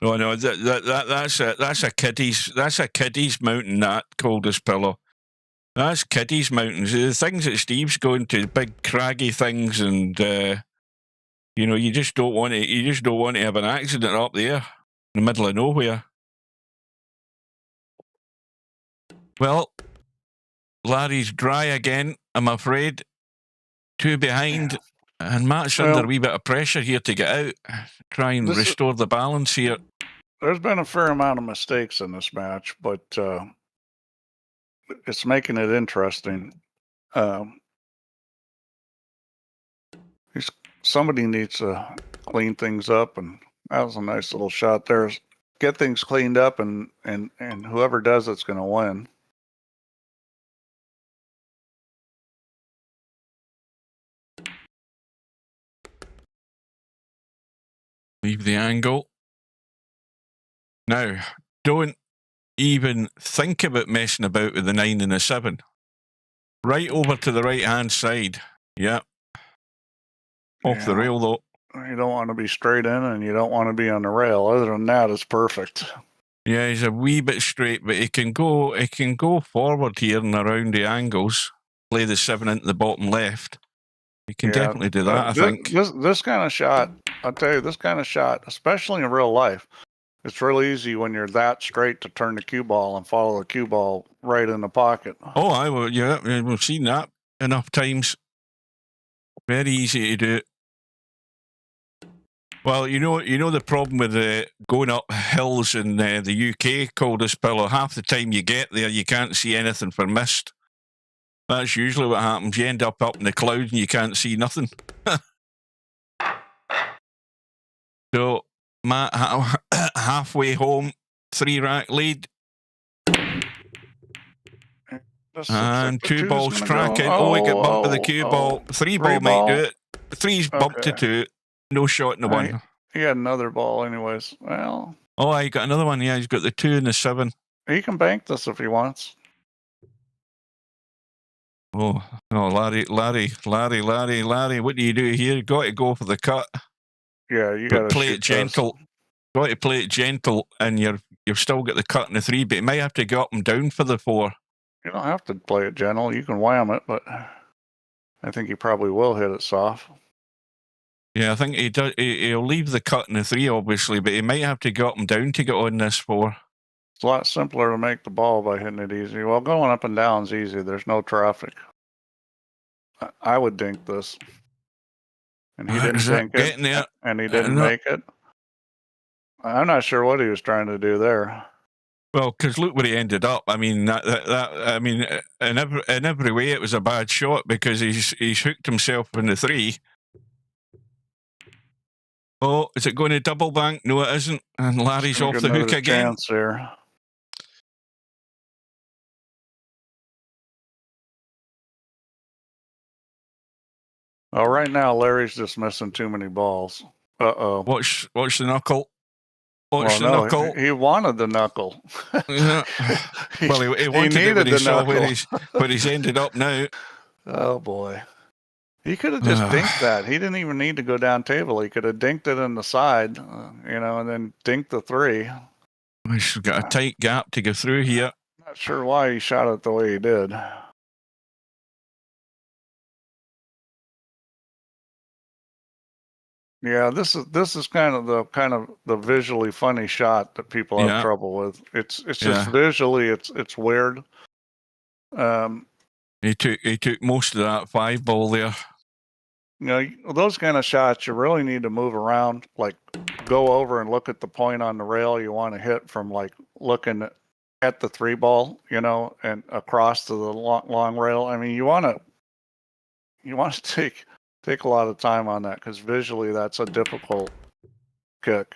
Oh no, that's a kiddies mountain, that coldest pillow. That's kiddies mountains. The things that Steve's going to, big craggy things, and You know, you just don't want to. You just don't want to have an accident up there in the middle of nowhere. Well, Larry's dry again, I'm afraid. 2 behind, and Matt's under a wee bit of pressure here to get out. Try and restore the balance here. There's been a fair amount of mistakes in this match, but it's making it interesting. Somebody needs to clean things up, and that was a nice little shot there. Get things cleaned up, and whoever does it's going to win. Leave the angle. Now, don't even think about messing about with the 9 and the 7. Right over to the right-hand side. Yep. Off the rail, though. You don't want to be straight in, and you don't want to be on the rail. Other than that, it's perfect. Yeah, he's a wee bit straight, but it can go forward here and around the angles. Play the 7 into the bottom left. You can definitely do that, I think. This kind of shot, I'll tell you, this kind of shot, especially in real life, it's real easy when you're that straight to turn the cue ball and follow the cue ball right in the pocket. Oh, yeah, we've seen that enough times. Very easy to do. Well, you know the problem with going up hills in the UK, coldest pillow, half the time you get there, you can't see anything for mist. That's usually what happens. You end up in the clouds and you can't see nothing. So, Matt, halfway home, 3-rack lead. And 2 balls tracking. He got bumped with the cue ball. 3 ball might do it. 3's bumped to 2. No shot in the 1. He had another ball anyways. Well. Oh, he got another one. Yeah, he's got the 2 and the 7. He can bank this if he wants. Oh, no, Larry, what do you do here? You got to go for the cut. Yeah, you got to play it gentle. Got to play it gentle, and you've still got the cut in the 3, but you might have to go up and down for the 4. You don't have to play it gentle. You can wham it, but I think he probably will hit it soft. Yeah, I think he does. He'll leave the cut in the 3, obviously, but he might have to go up and down to get on this 4. It's a lot simpler to make the ball by hitting it easy. Well, going up and down is easy. There's no traffic. I would dink this. And he didn't dink it. There? And he didn't make it. I'm not sure what he was trying to do there. Well, because look where he ended up. I mean, I mean, in every way, it was a bad shot because he's hooked himself in the 3. Oh, is it going to double bank? No, it isn't. And Larry's off the hook again. Chance there. Oh, right now Larry's just missing too many balls. Uh-oh. Watch the knuckle. Watch the knuckle. He wanted the knuckle. Yeah. Well, he wanted it when he saw where he's ended up now. Oh, boy. He could have just dinked that. He didn't even need to go down table. He could have dinked it in the side, and then dinked the 3. He's got a tight gap to go through here. Not sure why he shot it the way he did. Yeah, this is kind of the visually funny shot that people have trouble with. It's just visually it's weird. He took most of that 5 ball there. You know, those kind of shots, you really need to move around, like go over and look at the point on the rail you want to hit from, like looking at the 3 ball, and across to the long rail. I mean, you want to take a lot of time on that because visually that's a difficult kick.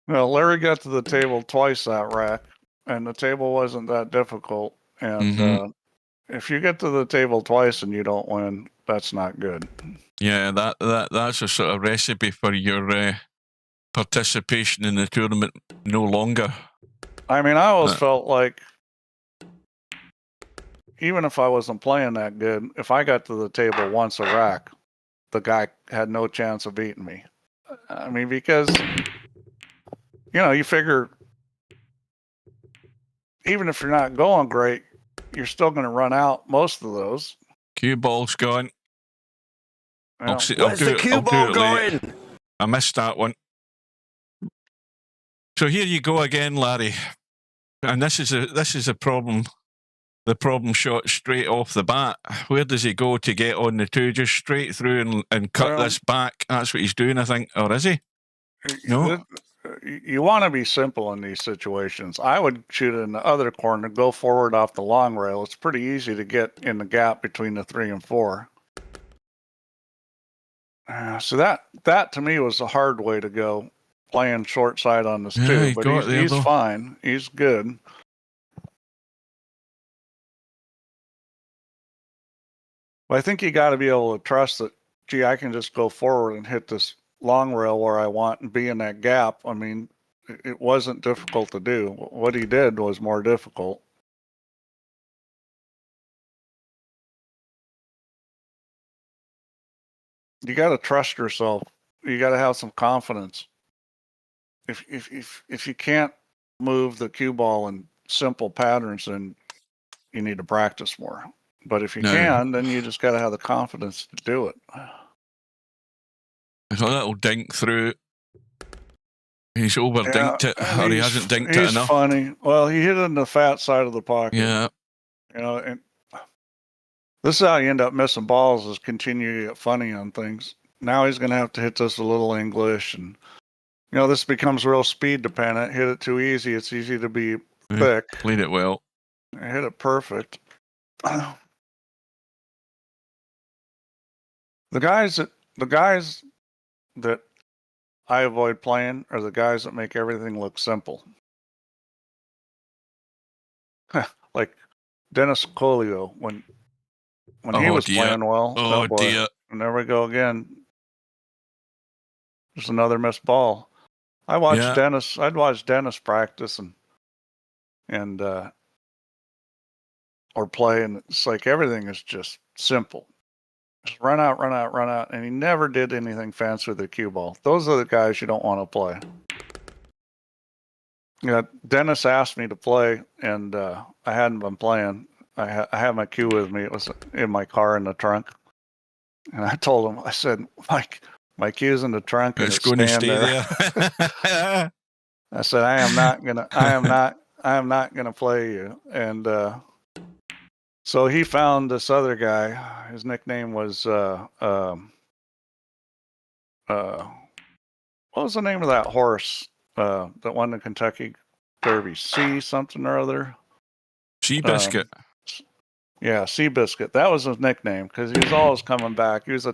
Well, Larry got to the table twice that rack, and the table wasn't that difficult. And if you get to the table twice and you don't win, that's not good. Yeah, that's a sort of recipe for your participation in the tournament no longer. I mean, I always felt like, even if I wasn't playing that good, if I got to the table once a rack, the guy had no chance of beating me. I mean, because, you figure even if you're not going great, you're still going to run out most of those. Cue ball's gone. Well, I'll Where's do the it. cue I'll do ball it late. going? I missed that one. So here you go again, Larry. And this is a problem. The problem shot straight off the bat. Where does he go to get on the two? Just straight through and cut Well, this back. That's what he's doing, I think. Or is he? No. You want to be simple in these situations. I would shoot it in the other corner, go forward off the long rail. It's pretty easy to get in the gap between the 3 and 4. So that to me was the hard way to go, playing short side on this too. But he's fine. He's good. But I think you got to be able to trust that, gee, I can just go forward and hit this long rail where I want and be in that gap. I mean, it wasn't difficult to do. What he did was more difficult. You got to trust yourself. You got to have some confidence. If you can't move the cue ball in simple patterns, then you need to practice more. But if you can, then you just got to have the confidence to do it. There's a little dink through. He's over dinked it, or he hasn't dinked it enough. He's funny. Well, he hit it in the fat side of the pocket. Yeah. You know, and this is how you end up missing balls, is continue to get funny on things. Now he's going to have to hit this a little English, and you know, this becomes real speed dependent. Hit it too easy, it's easy to be thick. Played it well. I hit it perfect. The guys that I avoid playing are the guys that make everything look simple. Like Dennis Colio, when he was playing well. Oh dear. And there we go again. There's another missed ball. I'd watch Dennis practice and or play, and it's like everything is just simple. Just run out, and he never did anything fancy with the cue ball. Those are the guys you don't want to play. Yeah, Dennis asked me to play, and I hadn't been playing. I had my cue with me. It was in my car in the trunk, and I told him, I said, Mike, my cue's in the trunk, and it's going to stay there. I said, I am not gonna play you. And so he found this other guy. His nickname was what was the name of that horse that won the Kentucky Derby? Sea something or other. Seabiscuit. Yeah, Seabiscuit. That was his nickname because he was always coming back. He was a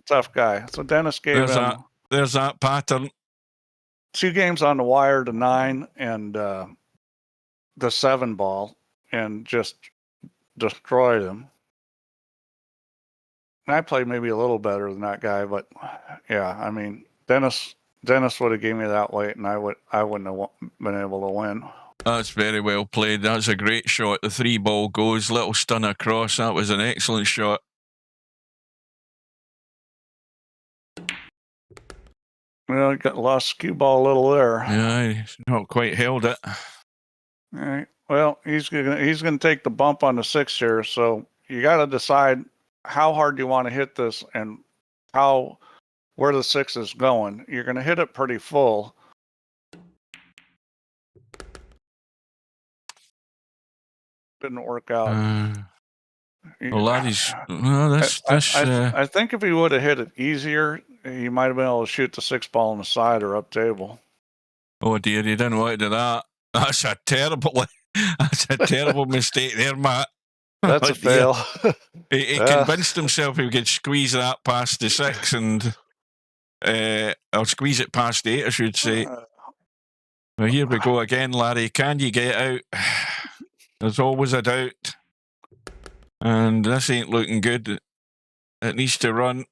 tough guy. So Dennis gave him. There's that pattern. 2 games on the wire to 9 and the 7 ball, and just destroyed him. And I played maybe a little better than that guy, but yeah, I mean, Dennis would have gave me that weight, and I wouldn't have been able to win. That's very well played. That's a great shot. The 3 ball goes, little stun across. That was an excellent shot. Well, he got lost cue ball a little there. Yeah, he's not quite held it. All right. Well, he's gonna take the bump on the 6 here. So you got to decide how hard you want to hit this and where the 6 is going. You're gonna hit it pretty full. Didn't work out. I think if he would have hit it easier, he might have been able to shoot the 6 ball on the side or up table. Oh dear, he didn't want to do that. That's a terrible mistake there, Matt. That's a fail. He convinced himself he could squeeze that past the 6 and I'll squeeze it past the 8, I should say. Well, here we go again, Larry. Can you get out? There's always a doubt. And this ain't looking good. It needs to run.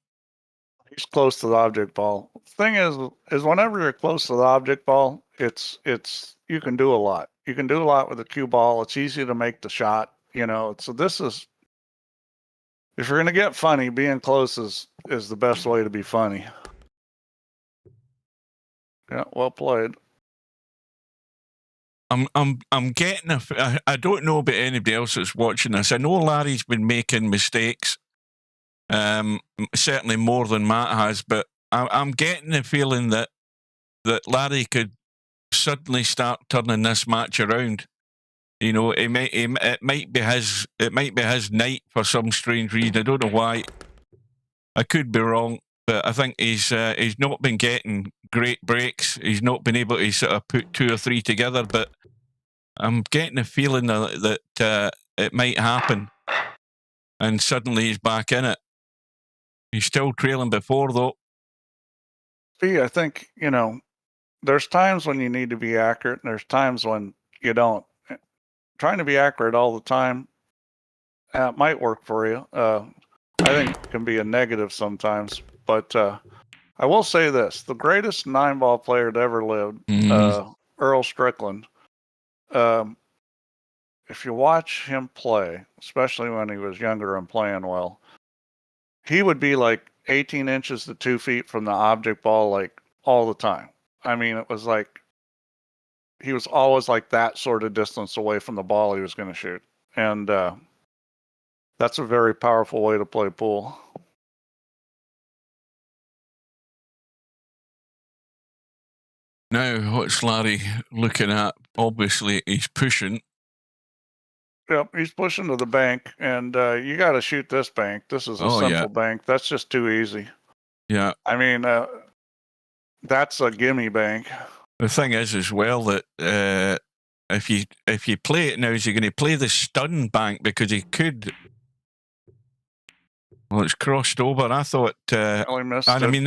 He's close to the object ball. Thing is whenever you're close to the object ball, it's you can do a lot. You can do a lot with the cue ball. It's easy to make the shot, you know. So this is, if you're gonna get funny, being close is the best way to be funny. Yeah, well played. I'm getting I don't know about anybody else that's watching this. I know Larry's been making mistakes, certainly more than Matt has, but I'm getting the feeling that Larry could suddenly start turning this match around. You know, it might be his night for some strange reason. I don't know why. I could be wrong, but I think he's not been getting great breaks. He's not been able to sort of put 2 or 3 together, but I'm getting a feeling that it might happen, and suddenly he's back in it. He's still trailing before, though. See, I think, you know, there's times when you need to be accurate, and there's times when you don't. Trying to be accurate all the time might work for you. I think it can be a negative sometimes, but I will say this: the greatest 9-ball player to ever lived, Earl Strickland. If you watch him play, especially when he was younger and playing well, he would be like 18 inches to 2 feet from the object ball, like all the time. I mean, it was like he was always like that sort of distance away from the ball he was going to shoot. And that's a very powerful way to play pool. Now, what's Larry looking at? Obviously, he's pushing. Yep, he's pushing to the bank, and you got to shoot this bank. This is a simple bank. That's just too easy. Yeah. I mean, that's a gimme bank. The thing is, as well, that if you play it now, is he going to play the stun bank? Because he could. Well, it's crossed over. I thought. Really missed and I it, mean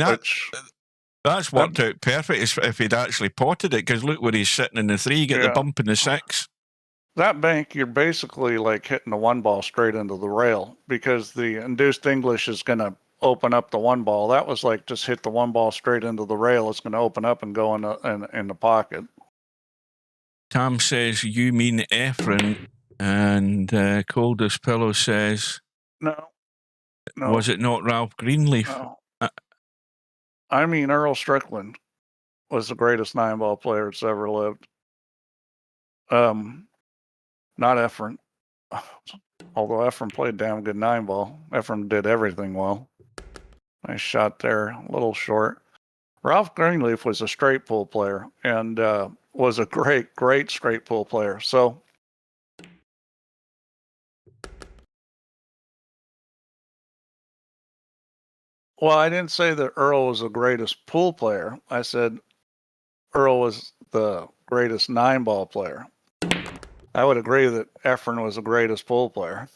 that's worked out perfect if he'd actually potted it. Because look where he's sitting in the 3, get the bump in the 6. That bank, you're basically like hitting the 1 ball straight into the rail, because the induced English is going to open up the 1 ball. That was like just hit the 1 ball straight into the rail. It's going to open up and go in the pocket. Tom says, you mean Efren. And Coldest Pillow says, No. Was it not Ralph Greenleaf? No. I mean, Earl Strickland was the greatest 9-ball player that's ever lived. Not Efren. Although Efren played damn good 9-ball. Efren did everything well. Nice shot there, a little short. Ralph Greenleaf was a straight pool player, and was a great straight pool player. So well, I didn't say that Earl was the greatest pool player. I said Earl was the greatest 9-ball player. I would agree that Efren was the greatest pool player.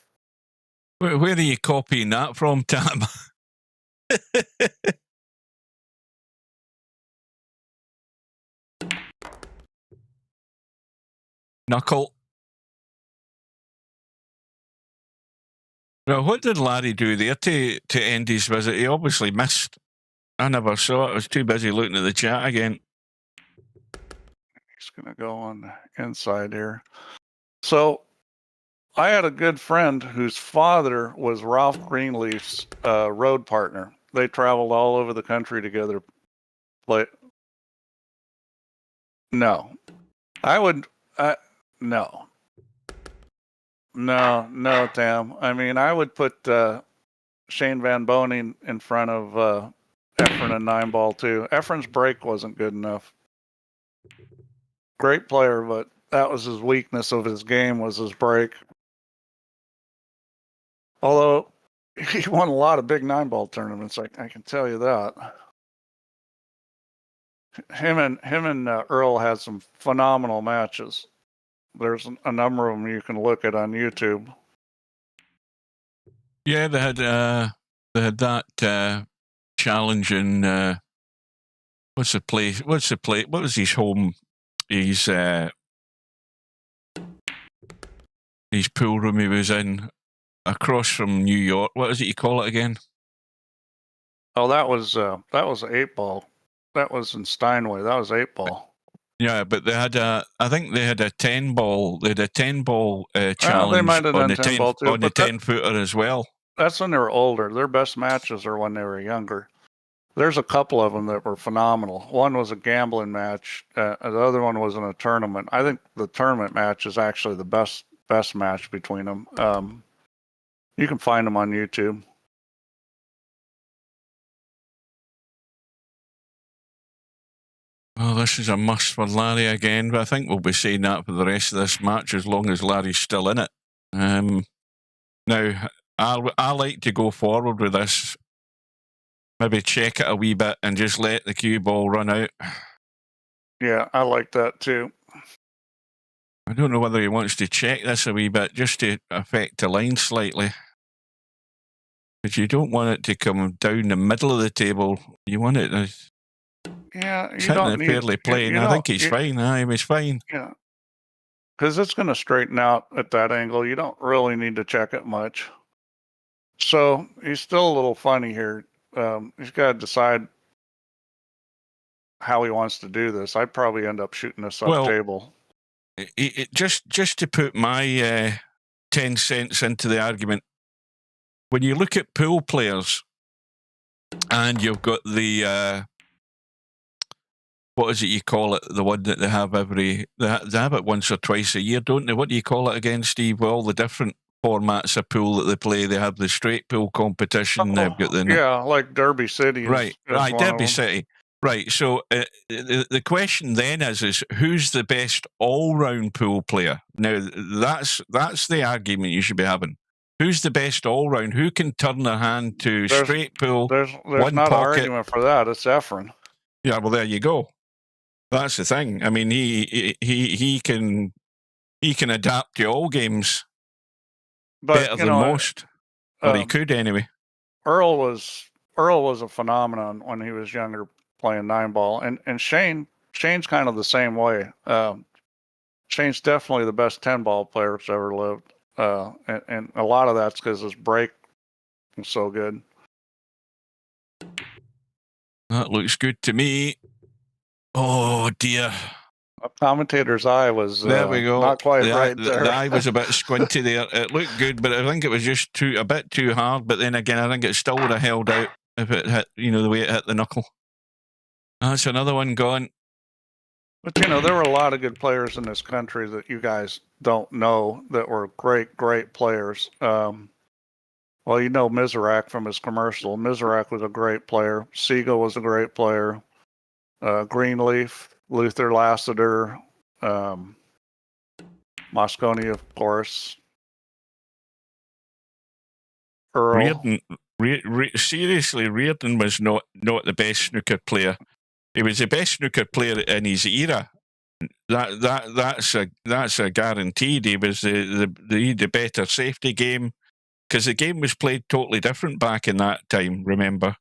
Where are you copying that from, Tam? Knuckle. Now, what did Larry do there to end his visit? He obviously missed. I never saw it. I was too busy looking at the chat again. He's going to go on the inside here. So I had a good friend whose father was Ralph Greenleaf's road partner. They traveled all over the country together. No. I would... No. No, Tam. I mean, I would put Shane Van Boning in front of Efren and 9-ball too. Efren's break wasn't good enough. Great player, but that was his weakness of his game, was his break. Although he won a lot of big 9-ball tournaments, I can tell you that. Him and Earl had some phenomenal matches. There's a number of them you can look at on YouTube. Yeah, they had that challenge in what's the place? What was his home? His pool room he was in, across from New York. What is it you call it again? Oh, that was 8-ball. That was in Steinway. That was 8-ball. Yeah, but they had I think they had a 10-ball. They had a 10-ball challenge they might have on done the 10-ball too, on the 10-footer as well. That's when they were older. Their best matches are when they were younger. There's a couple of them that were phenomenal. One was a gambling match. The other one was in a tournament. I think the tournament match is actually the best match between them. You can find them on YouTube. Well, this is a must for Larry again, but I think we'll be saying that for the rest of this match as long as Larry's still in it. Now, I like to go forward with this. Maybe check it a wee bit and just let the cue ball run out. Yeah, I like that too. I don't know whether he wants to check this a wee bit just to affect the line slightly. Because you don't want it to come down the middle of the table. You want it to... Yeah, He's hitting it fairly plain. I think he's fine. He was fine. Yeah. Because it's going to straighten out at that angle. You don't really need to check it much. So he's still a little funny here. He's got to decide how he wants to do this. I'd probably end up shooting this up table. Just to put my 10 cents into the argument, when you look at pool players and you've got the... what is it you call it? The one that they have they have it once or twice a year, don't they? What do you call it again, Steve? With all the different formats of pool that they play, they have the straight pool competition. They've got the like Derby City. Right, Derby City. Right. So the question then is who's the best all-round pool player? Now that's the argument you should be having. Who's the best all-round? Who can turn their hand to straight pool? There's one not pocket. an argument for that. It's Efren. Yeah. Well, there you go. That's the thing. I mean, he can adapt to all games better than most, or he could anyway. Earl was a phenomenon when he was younger playing 9-ball, and Shane's kind of the same way. Shane's definitely the best 10-ball player that's ever lived, and a lot of that's because his break was so good. That looks good to me. Oh dear. A commentator's eye was there we go. Not quite right there. The eye was a bit squinty there. It looked good, but I think it was just a bit too hard. But then again, I think it still would have held out if it hit, the way it hit the knuckle. That's another one gone. But there were a lot of good players in this country that you guys don't know that were great players. Well, Miserak from his commercial. Miserak was a great player. Siegel was a great player. Greenleaf, Luther Lassiter, Mosconi, of course. Earl. Seriously, Reardon was not the best snooker player. He was the best snooker player in his era. That's a guaranteed. He was the better safety game because the game was played totally different back in that time. Remember,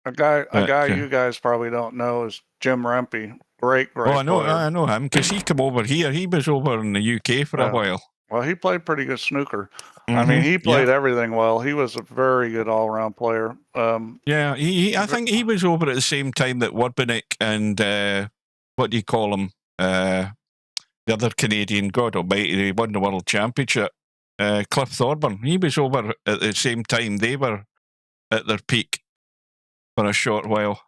a guy you guys probably don't know is Jim Rempe. Great player. I know him because he came over here. He was over in the UK for a while. Well, he played pretty good snooker. I mean, he played everything well. He was a very good all-around player. I think he was over at the same time that Wurbanek and what do you call him? The other Canadian, God almighty, he won the World Championship. Cliff Thorburn. He was over at the same time they were at their peak for a short while.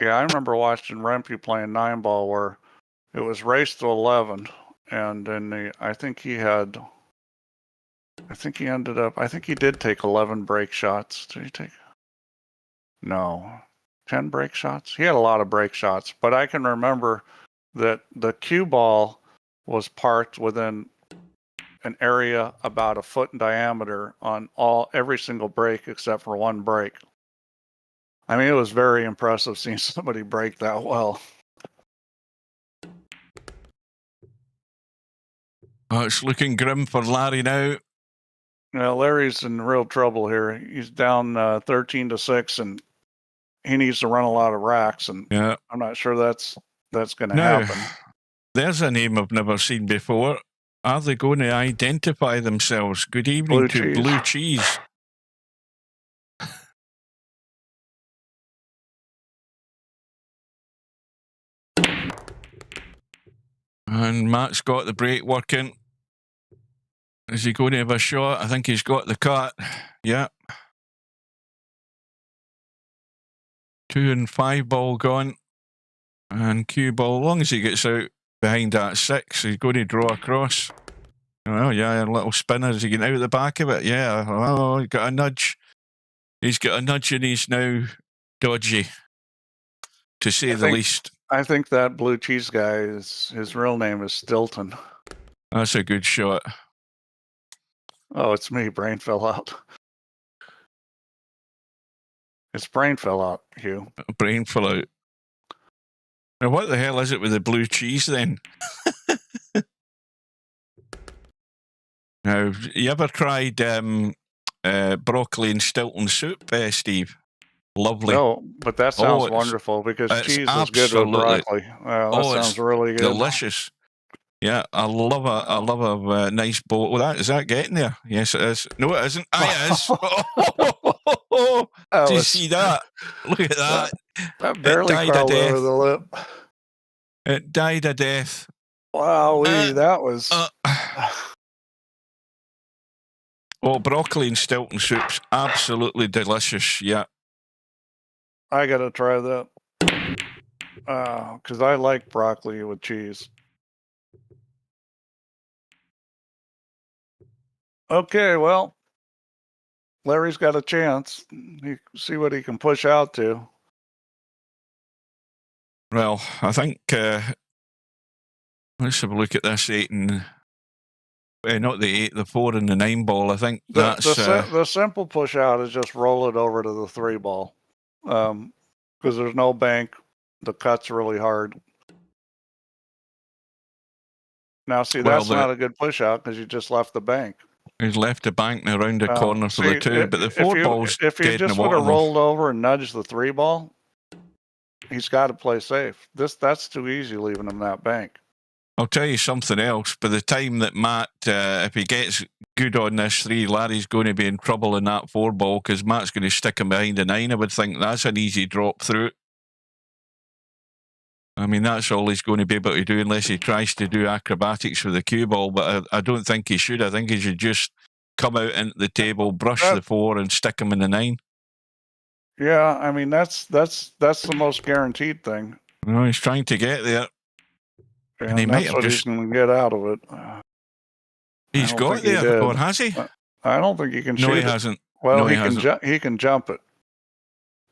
Yeah, I remember watching Rempe playing 9-ball where it was race to 11. And then I think he did take 11 break shots. Did he take? No, 10 break shots. He had a lot of break shots, but I can remember that the cue ball was parked within an area about a foot in diameter on every single break except for one break. I mean, it was very impressive seeing somebody break that well. Oh, it's looking grim for Larry now. Yeah, Larry's in real trouble here. He's down 13-6, and he needs to run a lot of racks. And I'm not sure that's going to happen. There's a name I've never seen before. Are they going to identify themselves? Good evening to Blue Cheese. And Matt's got the brake working. Is he going to have a shot? I think he's got the cut. Yeah. 2 and 5 ball gone. And cue ball, as long as he gets out behind that 6, he's going to draw across. Oh, yeah, a little spinner. Is he getting out the back of it? Yeah. Oh, he's got a nudge. He's got a nudge and he's now dodgy, to say the least. I think that blue cheese guy, his real name is Stilton. That's a good shot. Oh, it's me. Brain fell out. His brain fell out, Hugh. Brain fell out. Now, what the hell is it with the blue cheese then? Now, you ever tried broccoli and Stilton soup, Steve? Lovely. No, but that sounds it's wonderful because it's cheese is good with absolutely- broccoli. That sounds it's really good. delicious. Yeah, I love a nice bowl. Well, is that getting there? Yes, it is. No, it isn't. It is. Do you see that? Look at that. That barely died a crawled death. over the lip. It died a death. Wow, that was. Oh, broccoli and Stilton soup's absolutely delicious. Yeah. I gotta try that because I like broccoli with cheese. Okay, well, Larry's got a chance. See what he can push out to. Well, I think let's have a look at this 8 and not the 8, the 4 and the 9 ball. I think that's the simple push out is just roll it over to the 3 ball because there's no bank. The cut's really hard. Now, see, that's not a good push out because you just left the bank. He's left the bank and around the corner for the 2, but the 4 ball's if dead he in the just would water. have rolled over and nudged the 3 ball, he's got to play safe. That's too easy leaving him that bank. I'll tell you something else. By the time that Matt, if he gets good on this 3, Larry's going to be in trouble in that 4 ball because Matt's going to stick him behind the 9. I would think that's an easy drop through. I mean, that's all he's going to be able to do unless he tries to do acrobatics with the cue ball, but I don't think he should. I think he should just come out into the table, brush the 4 and stick him in the 9. Yeah, I mean, that's the most guaranteed thing. No, he's trying to get there. And he that's might have what just... he's going to get out of it. He's got there, or has he? I don't think he can shoot No, he it. hasn't. Well, no, he can jump it.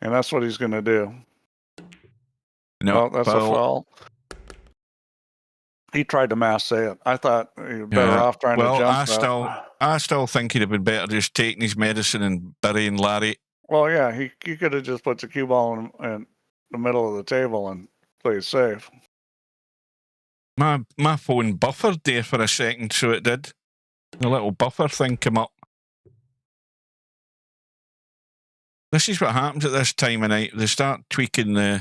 And that's what he's going to do. No, that's a foul. He tried to mass say it. I thought he was better off trying to jump. I still think he'd have been better just taking his medicine and burying Larry. Well, yeah, he could have just put the cue ball in the middle of the table and played safe. My phone buffered there for a second, so it did. The little buffer thing came up. This is what happens at this time of night. They start tweaking the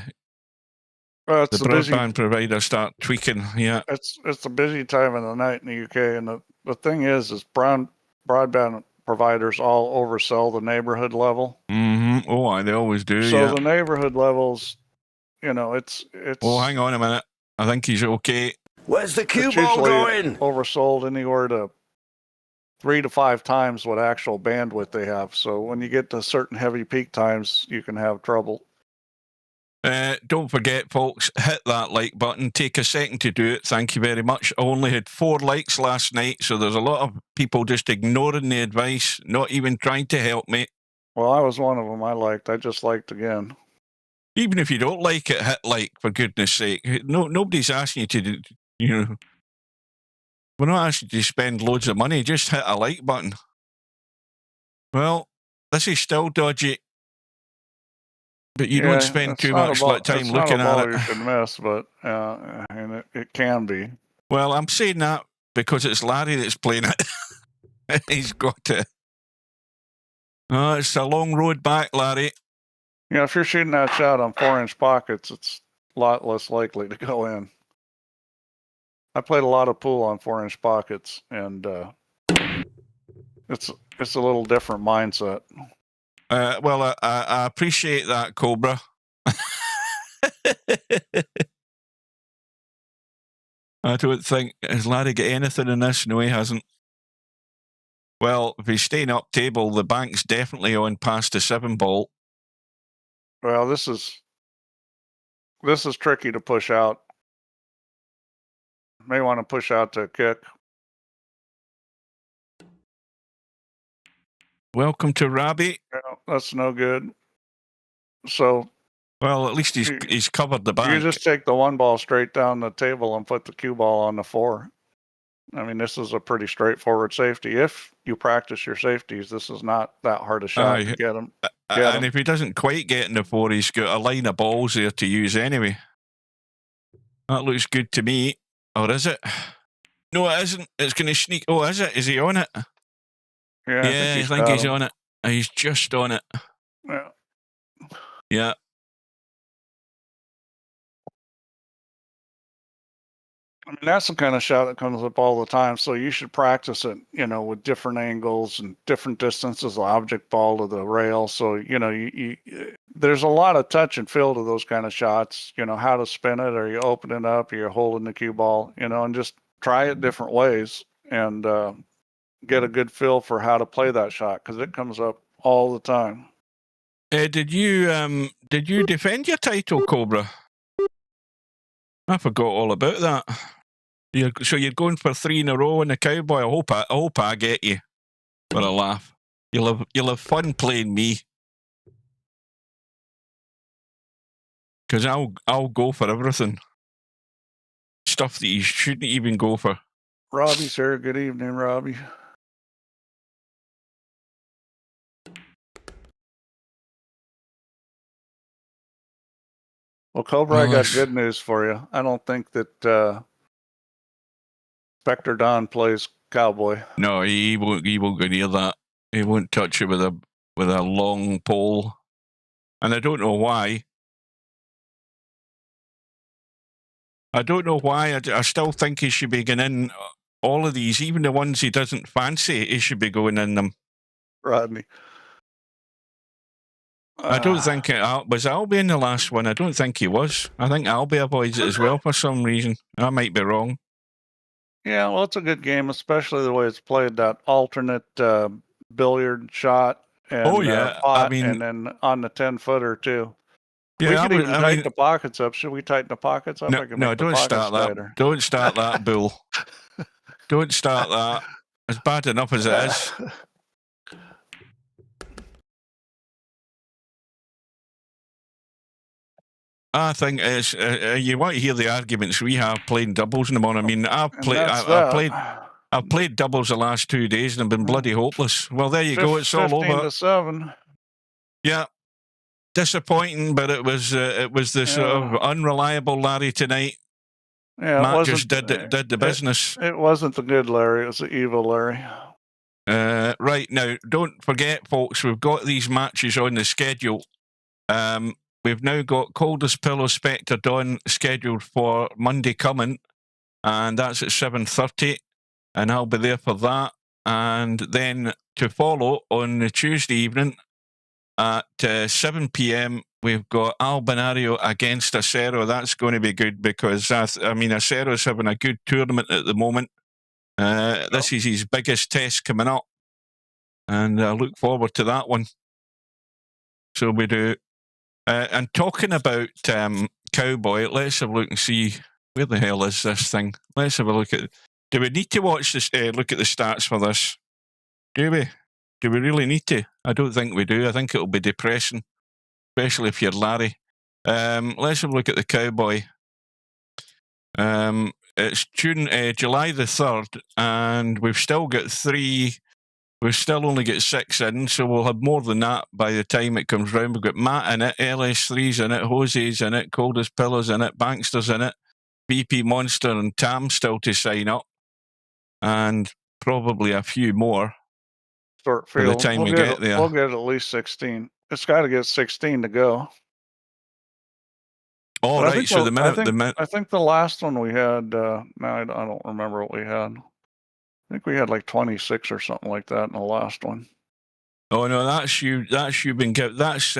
broadband providers start tweaking. Yeah, it's a busy time of the night in the UK, and the thing is broadband providers all oversell the neighborhood level. Mm-hmm. Oh, they always do. So the neighborhood levels, it's. Oh, hang on a minute. I think he's okay. Where's the cue ball going? Oversold anywhere to 3 to 5 times what actual bandwidth they have. So when you get to certain heavy peak times, you can have trouble. Don't forget, folks, hit that like button. Take a second to do it. Thank you very much. I only had 4 likes last night, so there's a lot of people just ignoring the advice, not even trying to help me. Well, I was one of them. I just liked again. Even if you don't like it, hit like, for goodness sake. Nobody's asking you to do, we're not asking you to spend loads of money. Just hit a like button. Well, this is still dodgy. But you don't spend too much time looking at it. You can miss, but and it can be. Well, I'm saying that because it's Larry that's playing it. He's got to. Oh, it's a long road back, Larry. If you're shooting that shot on 4-inch pockets, it's a lot less likely to go in. I played a lot of pool on 4-inch pockets, and it's a little different mindset. Well, I appreciate that, Cobra. I don't think, has Larry got anything in this? No, he hasn't. Well, if he's staying up table, the bank's definitely on past the 7 ball. Well, this is This is tricky to push out. May want to push out to kick. Welcome to Robbie. Yeah, that's no good. So Well, at least he's covered the you bank. just take the 1 ball straight down the table and put the cue ball on the 4. I mean, this is a pretty straightforward safety. If you practice your safeties, this is not that hard a shot to get him. And if he doesn't quite get in the 4, he's got a line of balls there to use anyway. That looks good to me. Or is it? No, it isn't. It's going to sneak. Oh, is it? Is he on it? Yeah, I think he's on it. He's just on it. Yeah. Yeah. I mean, that's the kind of shot that comes up all the time. So you should practice it, with different angles and different distances, the object ball to the rail. So, you there's a lot of touch and feel to those kind of shots, how to spin it. Are you opening up? Are you holding the cue ball, and just try it different ways and get a good feel for how to play that shot, because it comes up all the time. Did you defend your title, Cobra? I forgot all about that. So you're going for 3 in a row in the Cowboy. I hope I get you for a laugh. You'll have fun playing me. Because I'll go for everything. Stuff that you shouldn't even go for. Robbie's here. Good evening, Robbie. Well, Cobra, I got good news for you. I don't think that Spectre Don plays Cowboy. No, he won't go near that. He won't touch it with a long pole. And I don't know why. I still think he should be going in all of these, even the ones he doesn't fancy, he should be going in them. Rodney. I don't think was Albie in the last one. I don't think he was. I think Albie avoids it as well for some reason. I might be wrong. Yeah, well, it's a good game, especially the way it's played. That alternate billiard shot and pot, and then on the 10-footer too. Yeah, we could even tighten the pockets up. Should we tighten the pockets up? No, don't start that. Tighter. Don't start that, Bull. Don't start that. It's bad enough as it is. I think it's you want to hear the arguments we have playing doubles in the morning. I mean, I've played doubles the last 2 days and I've been bloody hopeless. Well, there you go. It's all over. 15-7. Yeah, disappointing, but it was the sort of unreliable Larry tonight. Yeah, Matt just did the business. It wasn't the good Larry. It was the evil Larry. Right now, don't forget, folks. We've got these matches on the schedule. We've now got Coldest Pillow Spectre Dawn scheduled for Monday coming, and that's at 7:30, and I'll be there for that. And then to follow on the Tuesday evening at 7 p.m, we've got Albinario against Acero. That's going to be good because, Acero's having a good tournament at the moment. This is his biggest test coming up, and I look forward to that one. So we do. And talking about Cowboy, let's have a look and see where the hell is this thing. Let's have a look at. Do we need to watch this? Look at the stats for this. Do we? Do we really need to? I don't think we do. I think it'll be depressing, especially if you're Larry. Let's have a look at the Cowboy. It's July the 3rd, and we've still got 3. We've still only got 6 in, so we'll have more than that by the time it comes round. We've got Matt in it, LS3's in it, Jose's in it, Coldest Pillow's in it, Bankster's in it, BP Monster and Tam still to sign up, and probably a few more by the time we get there. We'll get at least 16. It's got to get 16 to go. All right, so I think the last one we had, I don't remember what we had. I think we had like 26 or something like that in the last one. Oh no, that's you. That's you been given. That's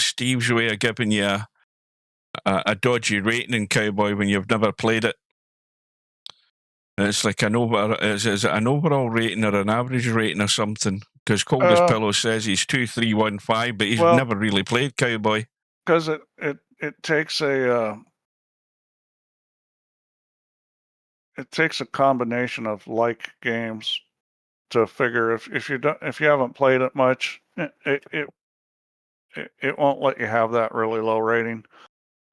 Steve's way of giving you a dodgy rating in Cowboy when you've never played it. It's like is it an overall rating or an average rating or something? Because Coldest Pillow says he's 2315, but he's never really played Cowboy. Because it takes a combination of like games to figure if you haven't played it much, it won't let you have that really low rating.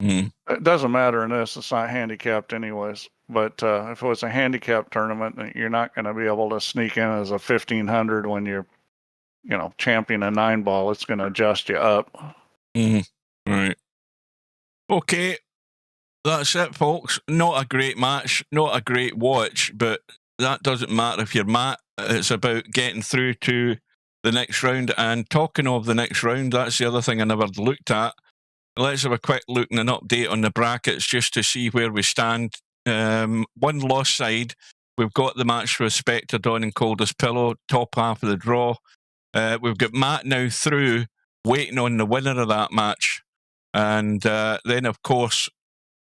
Mm. It doesn't matter in this; it's not handicapped anyways. But if it was a handicap tournament, you're not going to be able to sneak in as a 1500 when you're, champion a 9-ball. It's going to adjust you up. Mm. Right. Okay. That's it, folks. Not a great match, not a great watch, but that doesn't matter if you're Matt. It's about getting through to the next round. And talking of the next round, that's the other thing I never looked at. Let's have a quick look and an update on the brackets just to see where we stand. One loss side, we've got the match for Spectre Dawn and Coldest Pillow, top half of the draw. We've got Matt now through, waiting on the winner of that match. And then, of course,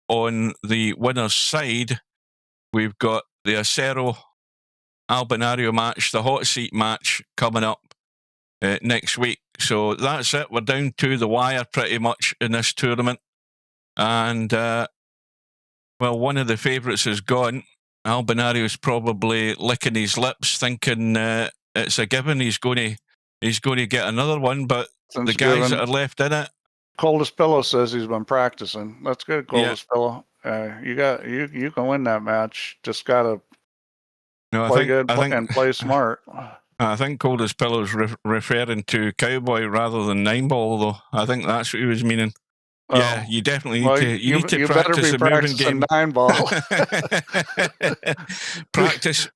on the winner's side, we've got the Acero Albinario match, the hot seat match coming up next week. So that's it. We're down to the wire pretty much in this tournament. And, well, one of the favourites is gone. Albinario's probably licking his lips, thinking it's a given. He's going to get another one, but the guys that are left in it. Coldest Pillow says he's been practicing. That's good, Coldest Pillow. You can win that match. Just gotta play good and play smart. I think Coldest Pillow's referring to Cowboy rather than 9-ball, though. I think that's what he was meaning. Yeah, you definitely need to practice the moving game. 9-ball. practice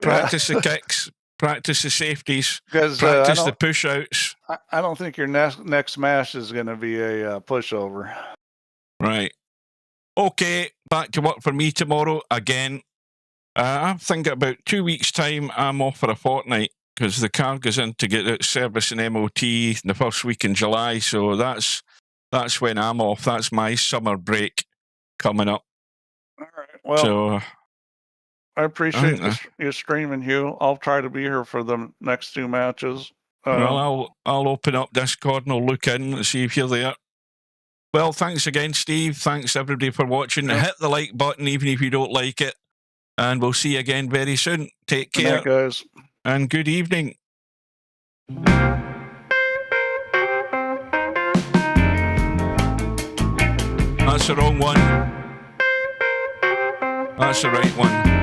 the kicks, practice the safeties, practice the push-outs. I don't think your next match is going to be a pushover. Right. Okay, back to work for me tomorrow again. I think about 2 weeks' time, I'm off for a fortnight because the car goes in to get its service and MOT in the first week in July. So that's when I'm off. That's my summer break coming up. All right. Well, so, I appreciate you streaming, Hugh. I'll try to be here for the next 2 matches. Well, I'll open up Discord and I'll look in and see if you're there. Well, thanks again, Steve. Thanks, everybody, for watching. Yeah. Hit the like button, even if you don't like it. And we'll see you again very soon. Take care. Good night, guys. And good evening. That's the wrong one. That's the right one.